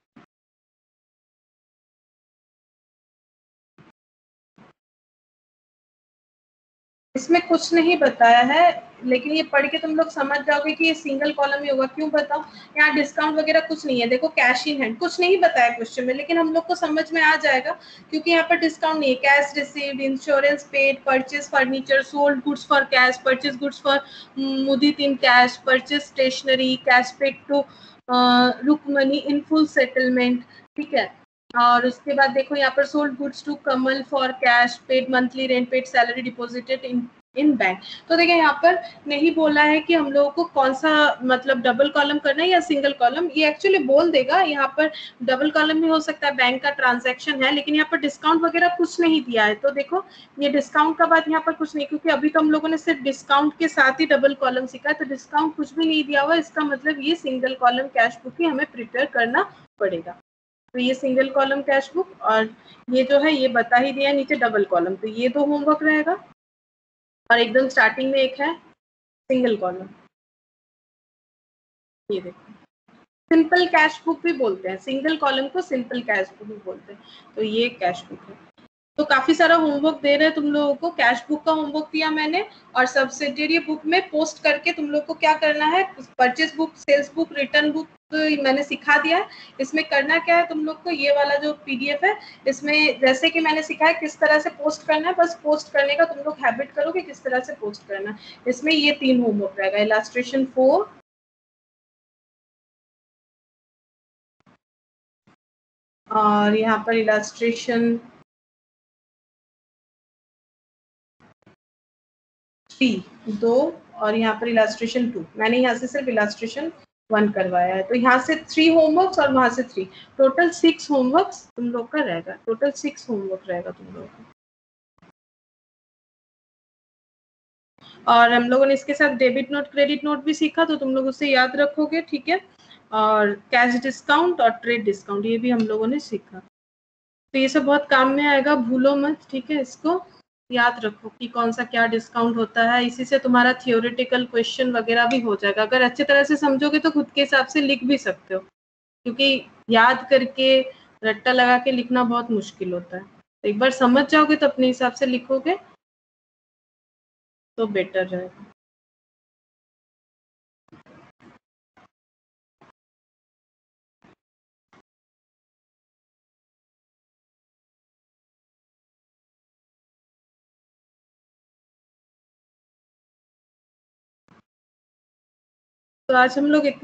इसमें कुछ नहीं बताया है, लेकिन ये पढ़ के तुम लोग समझ जाओगे कि ये सिंगल कॉलम ही होगा। क्यों बताऊं, यहाँ डिस्काउंट वगैरह कुछ नहीं है, देखो कैश इन हैंड कुछ नहीं बताया क्वेश्चन में, लेकिन हम लोग को समझ में आ जाएगा क्योंकि यहाँ पर डिस्काउंट नहीं है। Cash received, insurance paid, purchase furniture, sold goods for cash, purchase goods for Mudit in cash, purchase stationery, cash paid to Rukmani in full settlement, ठीक है। और उसके बाद देखो यहाँ पर sold goods to Kamal for cash, paid monthly rent, paid salary, deposited in bank. तो देखिए यहाँ पर नहीं बोला है कि हम लोगों को कौन सा मतलब डबल कॉलम करना है या सिंगल कॉलम, ये एक्चुअली बोल देगा। यहाँ पर डबल कॉलम भी हो सकता है, बैंक का ट्रांजैक्शन है, लेकिन यहाँ पर डिस्काउंट वगैरह कुछ नहीं दिया है। तो देखो ये डिस्काउंट का बात यहाँ पर कुछ नहीं, क्योंकि अभी तो हम लोगों ने सिर्फ डिस्काउंट के साथ ही डबल कॉलम सीखा है, तो डिस्काउंट कुछ भी नहीं दिया हुआ, इसका मतलब ये सिंगल कॉलम कैश बुक ही हमें प्रिपेयर करना पड़ेगा। तो ये सिंगल कॉलम कैश बुक, और ये जो है ये बता ही दिया नीचे डबल कॉलम, तो ये दो होमवर्क रहेगा। और एकदम स्टार्टिंग में एक है सिंगल कॉलम, ये देखो सिंपल कैश बुक भी बोलते हैं, सिंगल कॉलम को सिंपल कैश बुक भी बोलते हैं, तो ये कैश बुक है। तो काफी सारा होमवर्क दे रहे हैं तुम लोगों को। कैश बुक का होमवर्क दिया मैंने, और सब्सिडियरी बुक में पोस्ट करके तुम लोग को क्या करना है, purchase book, sales book, return book मैंने सिखा दिया है। इसमें करना क्या है तुम लोग को, ये वाला जो पीडीएफ है इसमें जैसे कि मैंने सिखाया किस तरह से पोस्ट करना है, बस पोस्ट करने का तुम लोग हैबिट करो कि किस तरह से पोस्ट करना है। इसमें ये 3 होमवर्क रहेगा, इलास्ट्रेशन 4, और यहाँ पर इलास्ट्रेशन 3 2, और यहाँ पर इलास्ट्रेशन 2। मैंने यहाँ से सिर्फ इलास्ट्रेशन 1 करवाया है, तो यहाँ से 3 होमवर्क्स और वहां से 3, टोटल 6 होमवर्क्स तुम लोग का रहेगा। टोटल 6 होमवर्क रहेगा तुम लोग का। और हम लोगों ने इसके साथ डेबिट नोट, क्रेडिट नोट भी सीखा, तो तुम लोग उसे याद रखोगे, ठीक है। और कैश डिस्काउंट और ट्रेड डिस्काउंट ये भी हम लोगों ने सीखा, तो ये सब बहुत काम में आएगा, भूलो मत, ठीक है। इसको याद रखो कि कौन सा क्या डिस्काउंट होता है, इसी से तुम्हारा थियोरेटिकल क्वेश्चन वगैरह भी हो जाएगा। अगर अच्छी तरह से समझोगे तो खुद के हिसाब से लिख भी सकते हो, क्योंकि याद करके रट्टा लगा के लिखना बहुत मुश्किल होता है। तो एक बार समझ जाओगे तो अपने हिसाब से लिखोगे तो बेटर रहेगा। तो आज हम लोग इतना